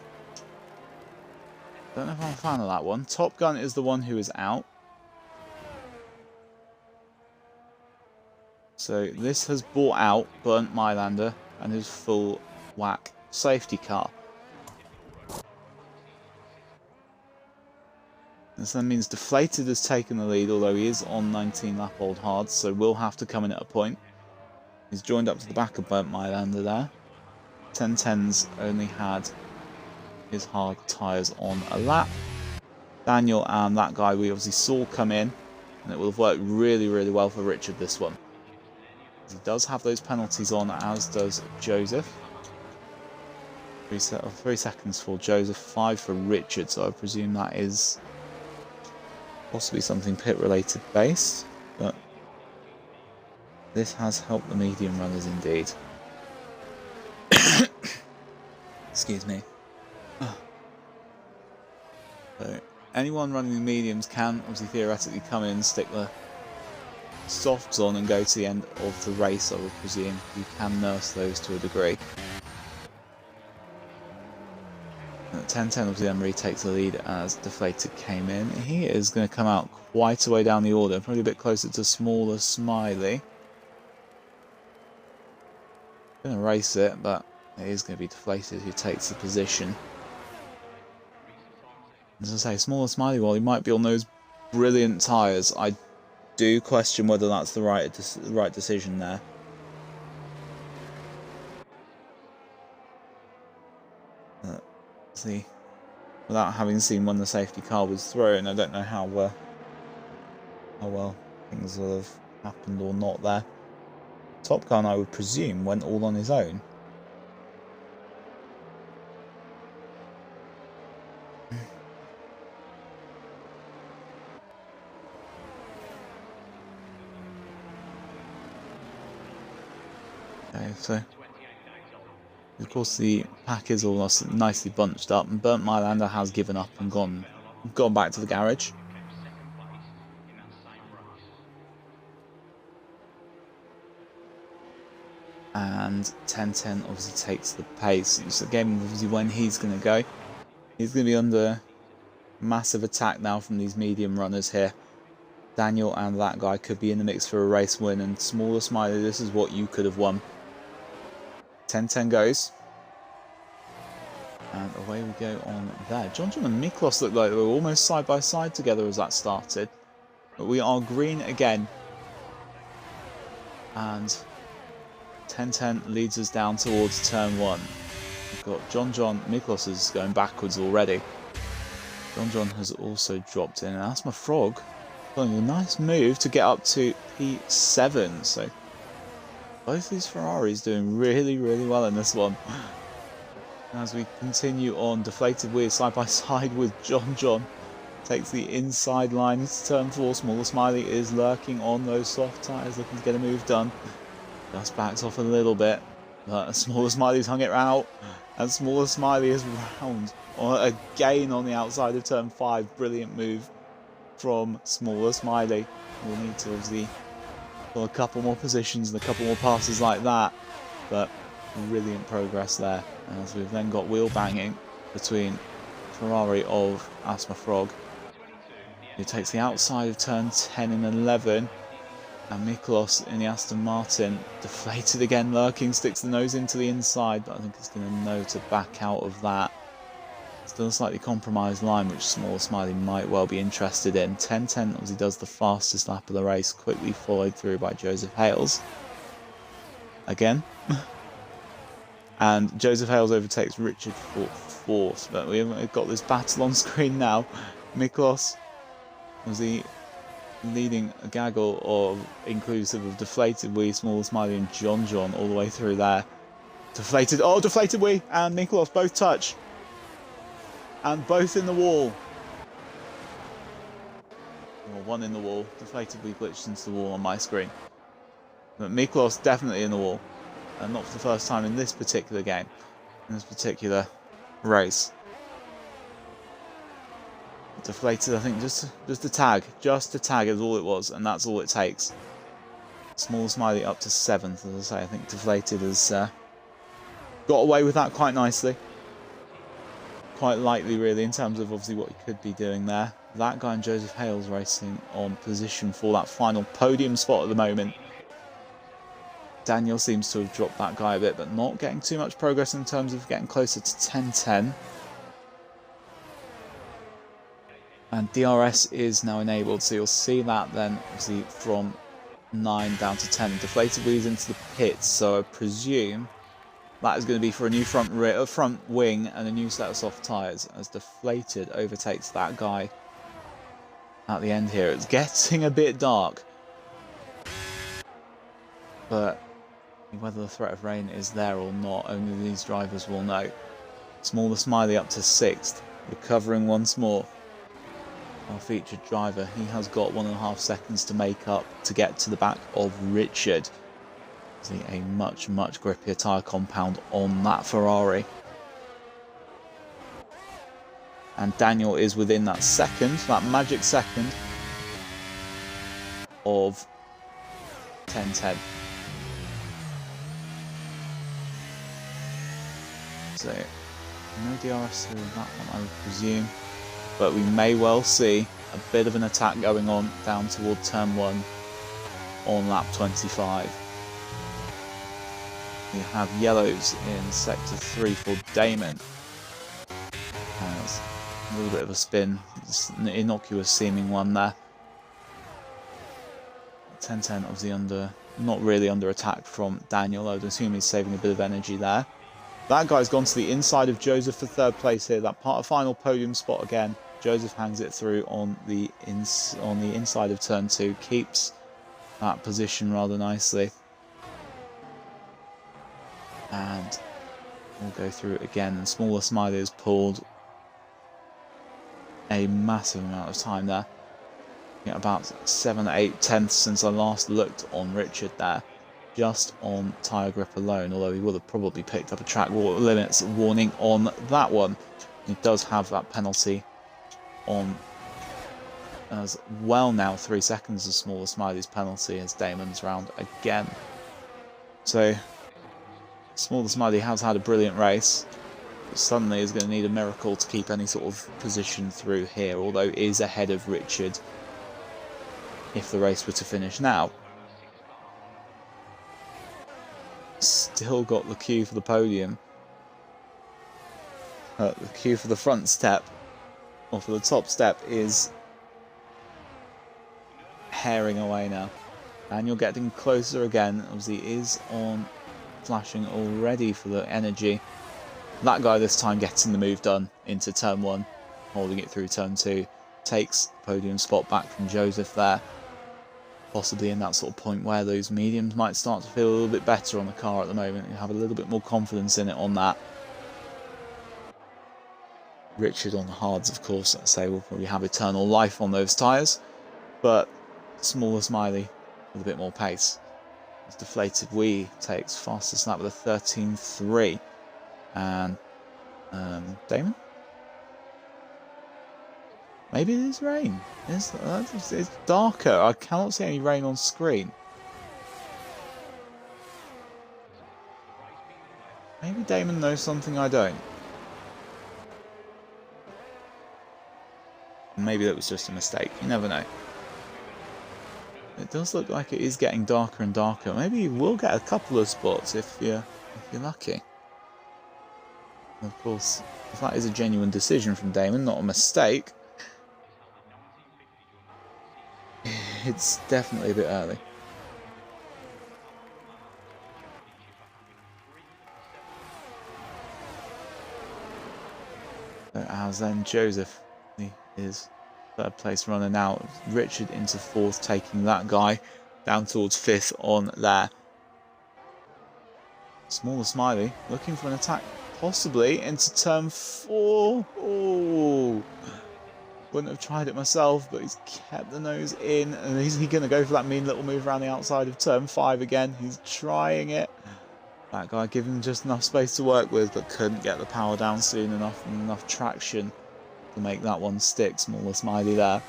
B: Don't know if I'm a fan of that one. Top Gun is the one who is out. So this has brought out Burnt Mylander and his full whack safety car. This then means Deflated has taken the lead, although he is on 19 lap old hards, so will have to come in at a point. He's joined up to the back of Burnt Mylander there. 1010's only had his hard tyres on a lap. Daniel and that guy we obviously saw come in, and it will have worked really, really well for Richard this one. He does have those penalties on, as does Joseph. 3 seconds for Joseph, 5 for Richard, so I presume that is possibly something pit-related based, but this has helped the medium runners indeed. Excuse me. So anyone running the mediums can obviously theoretically come in, stick the softs on and go to the end of the race, I would presume. You can nurse those to a degree. 10-10 obviously then retakes the lead as Deflated came in. He is going to come out quite a way down the order, probably a bit closer to Smaller Smiley. Going to race it, but it is going to be Deflated who takes the position. As I say, Smaller Smiley, while he might be on those brilliant tyres, I do question whether that's the right decision there. See, without having seen when the safety car was thrown, I don't know how well things will have happened or not there. Top Gun, I would presume, went all on his own. Okay, so of course the pack is all nicely bunched up, and Burnt Mylander has given up and gone back to the garage. And 1010 obviously takes the pace. It's a game of obviously when he's going to go. He's going to be under massive attack now from these medium runners here. Daniel and that guy could be in the mix for a race win, and Smaller Smiley, this is what you could have won. 1010 goes. And away we go on there. John and Miklos look like they were almost side by side together as that started. But we are green again. And 1010 leads us down towards turn 1. We've got John. Miklos is going backwards already. John has also dropped in. And Asthma Frog pulling a nice move to get up to P7. So both these Ferraris doing really, really well in this one. As we continue on, Deflated Weird side by side with John. Takes the inside line to turn 4. Smaller Smiley is lurking on those soft tyres, looking to get a move done. Just backs off a little bit, but Smaller Smiley's hung it out, and Smaller Smiley is round again on the outside of turn 5. Brilliant move from Smaller Smiley. We'll need to obviously pull a couple more positions and a couple more passes like that, but brilliant progress there. As we've then got wheel banging between Ferrari of Asthma Frog, who takes the outside of turn 10 and 11. And Miklos in the Aston Martin, Deflated again, lurking, sticks the nose into the inside, but I think it's going to know to back out of that. Still a slightly compromised line, which Small Smiley might well be interested in. 1010 obviously does the fastest lap of the race, quickly followed through by Joseph Hales. Again. And Joseph Hales overtakes Richard for 4th, but we've got this battle on screen now. Miklos was the leading a gaggle of inclusive of Deflated Wee, Small Smiley and John all the way through there. Deflated Wee and Miklos both touch. And both in the wall. Well, one in the wall. Deflated Wee glitched into the wall on my screen. But Miklos definitely in the wall. And not for the first time in this particular game. In this particular race. Deflated, I think, just a tag. Just a tag is all it was, and that's all it takes. Small Smiley up to 7th, as I say. I think Deflated has got away with that quite nicely. Quite lightly, really, in terms of obviously what he could be doing there. That guy and Joseph Hales racing on position for that final podium spot at the moment. Daniel seems to have dropped that guy a bit, but not getting too much progress in terms of getting closer to 1010. And DRS is now enabled, so you'll see that then obviously from 9 down to 10. Deflated Wheels into the pits, so I presume that is going to be for a new front wing and a new set of soft tyres, as Deflated overtakes that guy at the end here. It's getting a bit dark, but whether the threat of rain is there or not, only these drivers will know. Smaller Smiley up to 6th, recovering once more. Our featured driver, he has got 1.5 seconds to make up to get to the back of Richard. See a much grippier tyre compound on that Ferrari. And Daniel is within that second, that magic second of 1010. So no DRS through that one, I would presume. But we may well see a bit of an attack going on down toward turn 1 on lap 25. We have yellows in sector 3 for Damon. Has a little bit of a spin, it's an innocuous seeming one there. 1010 obviously not really under attack from Daniel. I would assume he's saving a bit of energy there. That guy's gone to the inside of Joseph for 3rd place here. That final podium spot again. Joseph hangs it through on the inside of turn 2, keeps that position rather nicely. And we'll go through it again. And Smaller Smiley has pulled a massive amount of time there. About 7 or 8 tenths since I last looked on Richard there. just on tyre grip alone, although he would have probably picked up a track limits warning on that one. He does have that penalty on as well now, 3 seconds of Smaller Smiley's penalty as Damon's round again. So Smaller Smiley has had a brilliant race, but suddenly is going to need a miracle to keep any sort of position through here, although is ahead of Richard if the race were to finish now. Still got the queue for the podium. The queue for the front step, or for the top step, is herring away now. And you're getting closer again. Obviously is on flashing already for the energy. That guy this time getting the move done into turn 1, holding it through turn 2. Takes the podium spot back from Joseph there. Possibly in that sort of point where those mediums might start to feel a little bit better on the car at the moment. You have a little bit more confidence in it on that. Richard on the hards, of course, let's say, will probably have eternal life on those tyres. But Smaller Smiley with a bit more pace. As Deflated Wee takes fastest lap with a 13.3. And Damon? Maybe it is rain. It's darker. I cannot see any rain on screen. Maybe Damon knows something I don't. Maybe that was just a mistake. You never know. It does look like it is getting darker and darker. Maybe you will get a couple of spots if you're lucky. And of course, if that is a genuine decision from Damon, not a mistake, it's definitely a bit early. As then Joseph, he is third place runner now. Richard into 4th, taking that guy down towards 5th on there. Smaller Smiley looking for an attack, possibly into turn 4. Oh, wouldn't have tried it myself, but he's kept the nose in. And is he going to go for that mean little move around the outside of turn 5 again? He's trying it. That guy giving him just enough space to work with, but couldn't get the power down soon enough and enough traction to make that one stick. Smaller Smiley there.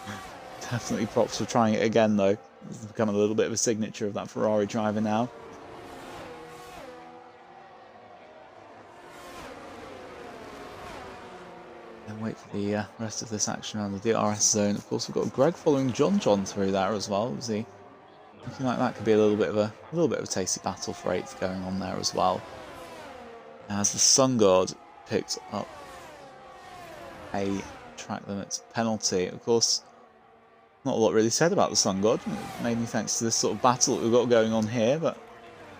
B: Definitely props for trying it again, though. It's become a little bit of a signature of that Ferrari driver now. And wait for the rest of this action around the DRS zone. Of course, we've got Greg following John through there as well. Was he looking like that could be a little bit of a tasty battle for 8th going on there as well. As the Sun God picked up a track limits penalty. Of course, not a lot really said about the Sun God, mainly thanks to this sort of battle that we've got going on here, but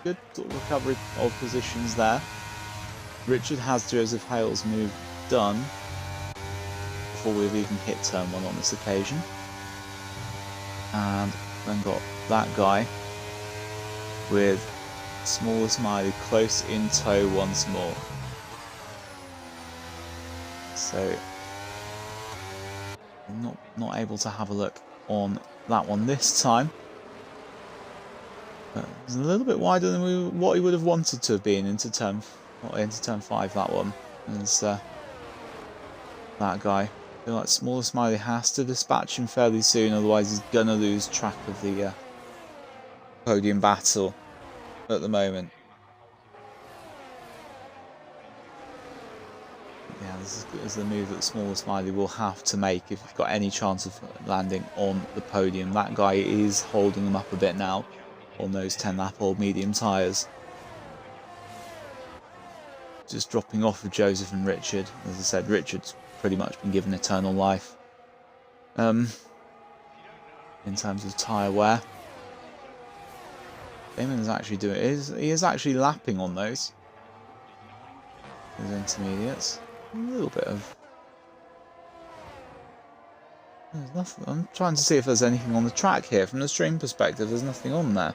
B: good sort of recovery of positions there. Richard has Joseph Hale's move done before we've even hit turn 1 on this occasion. And then got that guy with Smaller Smiley close in tow once more. So not able to have a look on that one this time. But it's a little bit wider than what he would have wanted to have been into turn 5. That one. There's that guy. I feel like Smaller Smiley has to dispatch him fairly soon, otherwise he's gonna lose track of the podium battle at the moment. Yeah, this is the move that Smaller Smiley will have to make if he's got any chance of landing on the podium. That guy is holding him up a bit now on those 10-lap-old medium tyres. Just dropping off of Joseph and Richard. As I said, Richard's pretty much been given eternal life in terms of tyre wear. Damon is actually he is actually lapping on those intermediates. A little bit of... There's nothing. I'm trying to see if there's anything on the track here. From the stream perspective, there's nothing on there.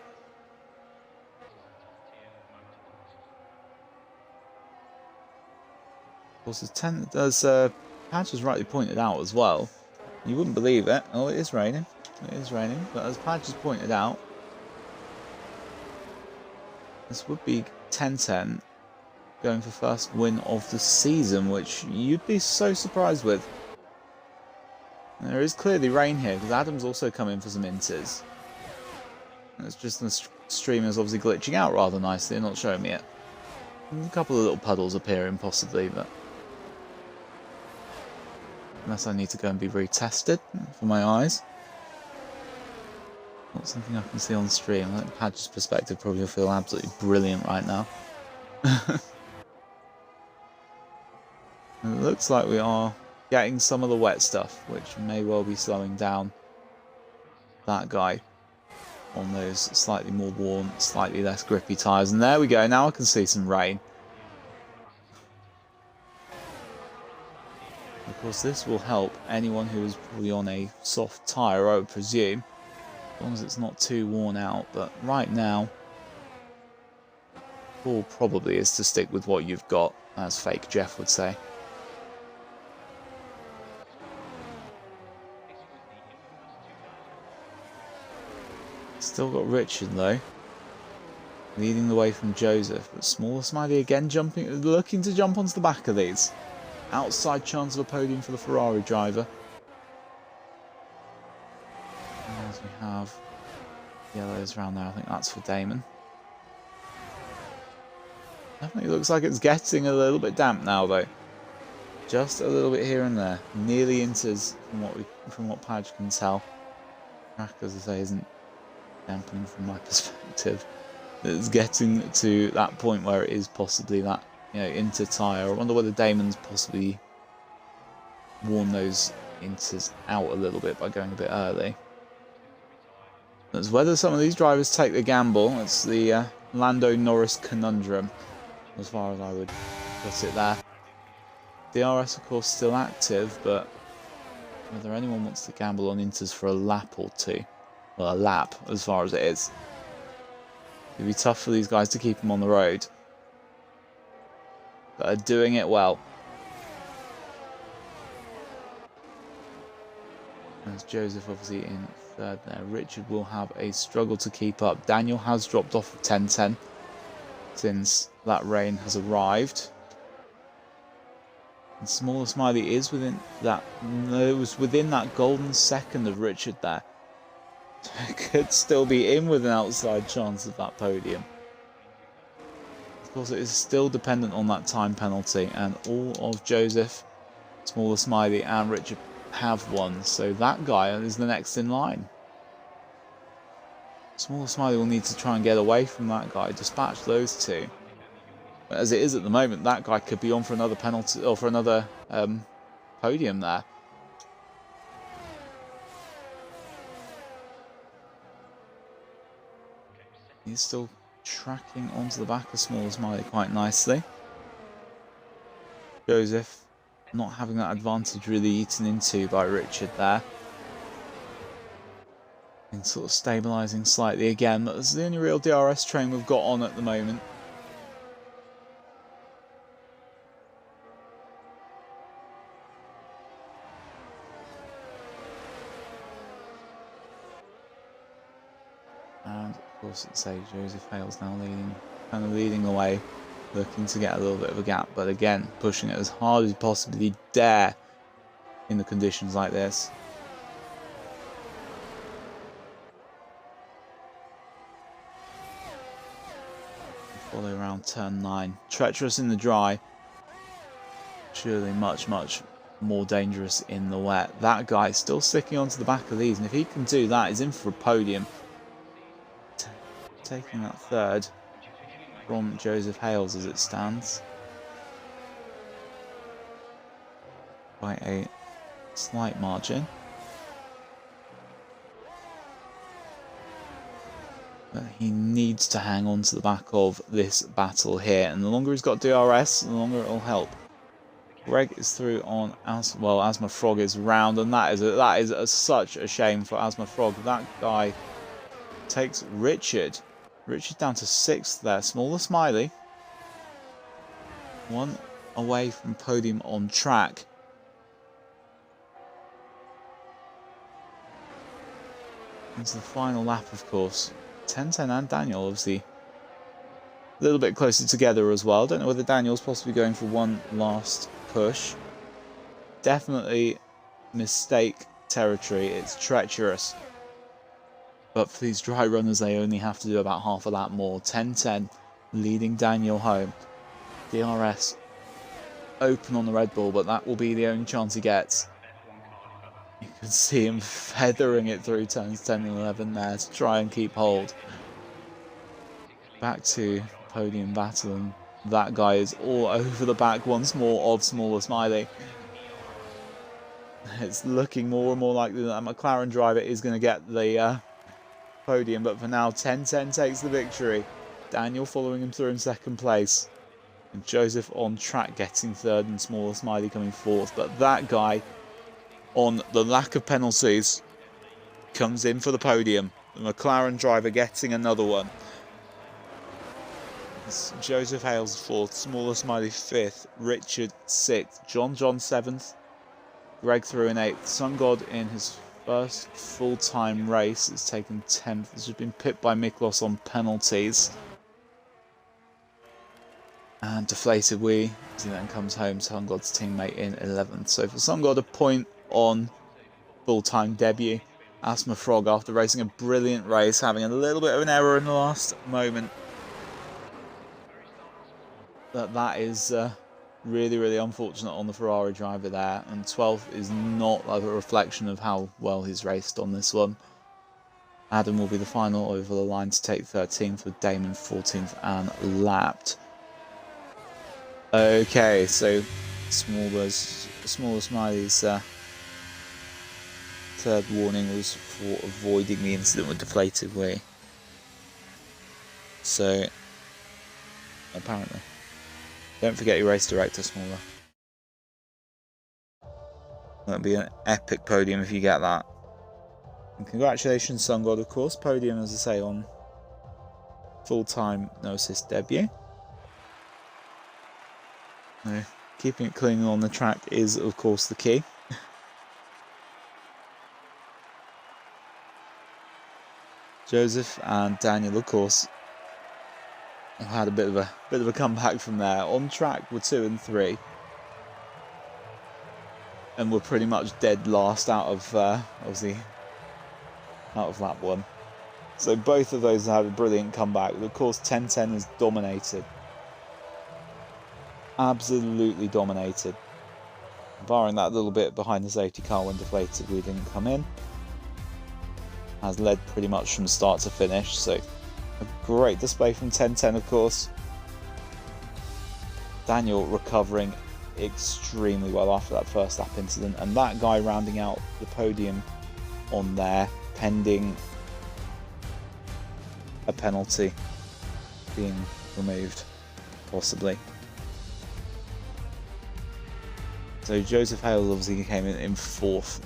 B: Of course, as Padge has rightly pointed out as well, you wouldn't believe it. Oh, it is raining. It is raining. But as Padge has pointed out, This would be 10-10 going for first win of the season, which you'd be so surprised with. And there is clearly rain here, because Adam's also come in for some inters. And it's just the stream is obviously glitching out rather nicely, not showing me it. There's a couple of little puddles appearing, possibly, but unless I need to go and be retested for my eyes. Not something I can see on stream. I think Padge's perspective probably will feel absolutely brilliant right now. It looks like we are getting some of the wet stuff, which may well be slowing down that guy on those slightly more worn, slightly less grippy tyres. And there we go, now I can see some rain. Of course, this will help anyone who is probably on a soft tyre, I would presume, as long as it's not too worn out. But right now, all probably is to stick with what you've got, as Fake Jeff would say. Still got Richard though, leading the way from Joseph, but Smaller Smiley again looking to jump onto the back of these. Outside chance of a podium for the Ferrari driver. And as we have yellows around there, I think that's for Damon. Definitely looks like it's getting a little bit damp now though. Just a little bit here and there. Nearly inters from what Padge can tell. Track, as I say, isn't dampening from my perspective. It's getting to that point where it is possibly that, you know, inter tyre. I wonder whether Damon's possibly worn those inters out a little bit by going a bit early. It's whether some of these drivers take the gamble. It's the Lando Norris conundrum, as far as I would put it there. DRS, of course, still active, but whether anyone wants to gamble on inters for a lap or two. Well, a lap, as far as it is. It'd be tough for these guys to keep them on the road. But are doing it well. As Joseph obviously in third there. Richard will have a struggle to keep up. Daniel has dropped off of 10-10 since that rain has arrived. And Smaller Smiley is within that. No, it was within that golden second of Richard there. Could still be in with an outside chance of that podium. Of course, it is still dependent on that time penalty, and all of Joseph, Smaller Smiley, and Richard have won, so that guy is the next in line. Smaller Smiley will need to try and get away from that guy, dispatch those two. But as it is at the moment, that guy could be on for another penalty or for another podium there. He's still tracking onto the back of Smaller Smiley quite nicely. Joseph not having that advantage really eaten into by Richard there. And sort of stabilising slightly again. But this is the only real DRS train we've got on at the moment. And of course, let's say Joseph Hale's now leading the way, looking to get a little bit of a gap, but again, pushing it as hard as you possibly dare in the conditions like this. Follow around turn 9. Treacherous in the dry. Surely much, much more dangerous in the wet. That guy is still sticking onto the back of these, and if he can do that, he's in for a podium. Taking that third from Joseph Hales as it stands. By a slight margin. But he needs to hang on to the back of this battle here. And the longer he's got DRS, the longer it will help. Greg is through on Asma Frog is round, and that is such a shame for Asma Frog. That guy takes Richard. Richard down to 6th there. Smaller Smiley. One away from podium on track. Into the final lap, of course. 10-10 and Daniel obviously a little bit closer together as well. Don't know whether Daniel's possibly going for one last push. Definitely mistake territory. It's treacherous. But for these dry runners, they only have to do about half a lap more. 10:10 leading Daniel home. DRS open on the Red Bull, but that will be the only chance he gets. You can see him feathering it through turns 10 and 11 there to try and keep hold. Back to podium battle, and that guy is all over the back once more of Smaller Smiley. It's looking more and more likely that McLaren driver is going to get the podium, but for now 10:10 takes the victory. Daniel following him through in second place, and Joseph on track getting third, and Smaller Smiley coming fourth. But that guy, on the lack of penalties, comes in for the podium. The McLaren driver getting another one. It's Joseph Hales fourth, Smaller Smiley fifth, Richard sixth, John 7th, Greg through in 8th. Sun God in his first full-time race has taken 10th. This has been pipped by Miklos on penalties. And Deflated Wee, as he then comes home, Sun God's teammate in 11th. So for Sun God, a point on full-time debut. Asthma Frog, after racing a brilliant race, having a little bit of an error in the last moment. That is really, really unfortunate on the Ferrari driver there, and 12th is not like a reflection of how well he's raced on this one. Adam will be the final over the line to take 13th, with Damon 14th and lapped. Okay, so Smaller Smiley's third warning was for avoiding the incident with Deflated Wee. So, apparently. Don't forget your race director, Smaller. That'll be an epic podium if you get that. And congratulations, Sun God, of course. Podium, as I say, on full-time no assist debut. Now, keeping it clean on the track is, of course, the key. Joseph and Daniel, of course, have had a bit of a comeback from there. On track were 2 and 3, and we're pretty much dead last out of obviously out of lap 1. So both of those have had a brilliant comeback. But of course, 10:10 has dominated, absolutely dominated, barring that little bit behind the safety car when Deflated Wee didn't come in. Has led pretty much from start to finish. So a great display from 10:10, of course. Daniel recovering extremely well after that first lap incident, and that guy rounding out the podium on there, pending a penalty being removed, possibly. So Joseph Hale obviously came in 4th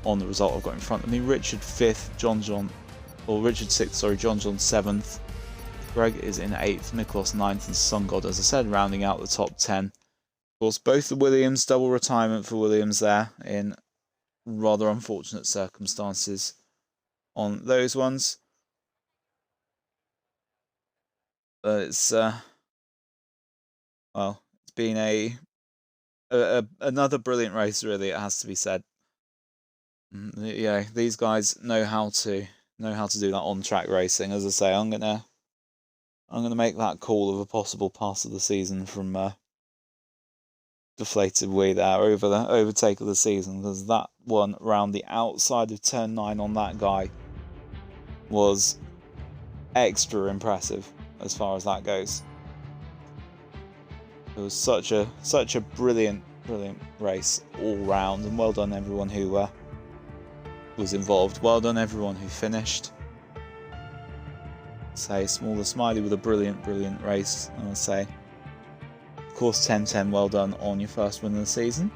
B: on the result I've got in front of me. Richard 5th, Richard 6th, sorry, John 7th. Greg is in 8th, Miklos 9th, and Sun God, as I said, rounding out the top 10. Of course, both the Williams, double retirement for Williams there in rather unfortunate circumstances on those ones. But it's, well, it's been another brilliant race, really, it has to be said. Yeah, these guys know how to do that on-track racing. As I say, I'm gonna make that call of a possible pass of the season from Deflated Wee there, over the overtake of the season, because that one round the outside of turn 9 on that guy was extra impressive as far as that goes. It was such a brilliant race all round, and well done everyone who was involved. Well done everyone who finished. Say Smaller Smiley with a brilliant race, I would say. Of course, 10:10, well done on your first win of the season.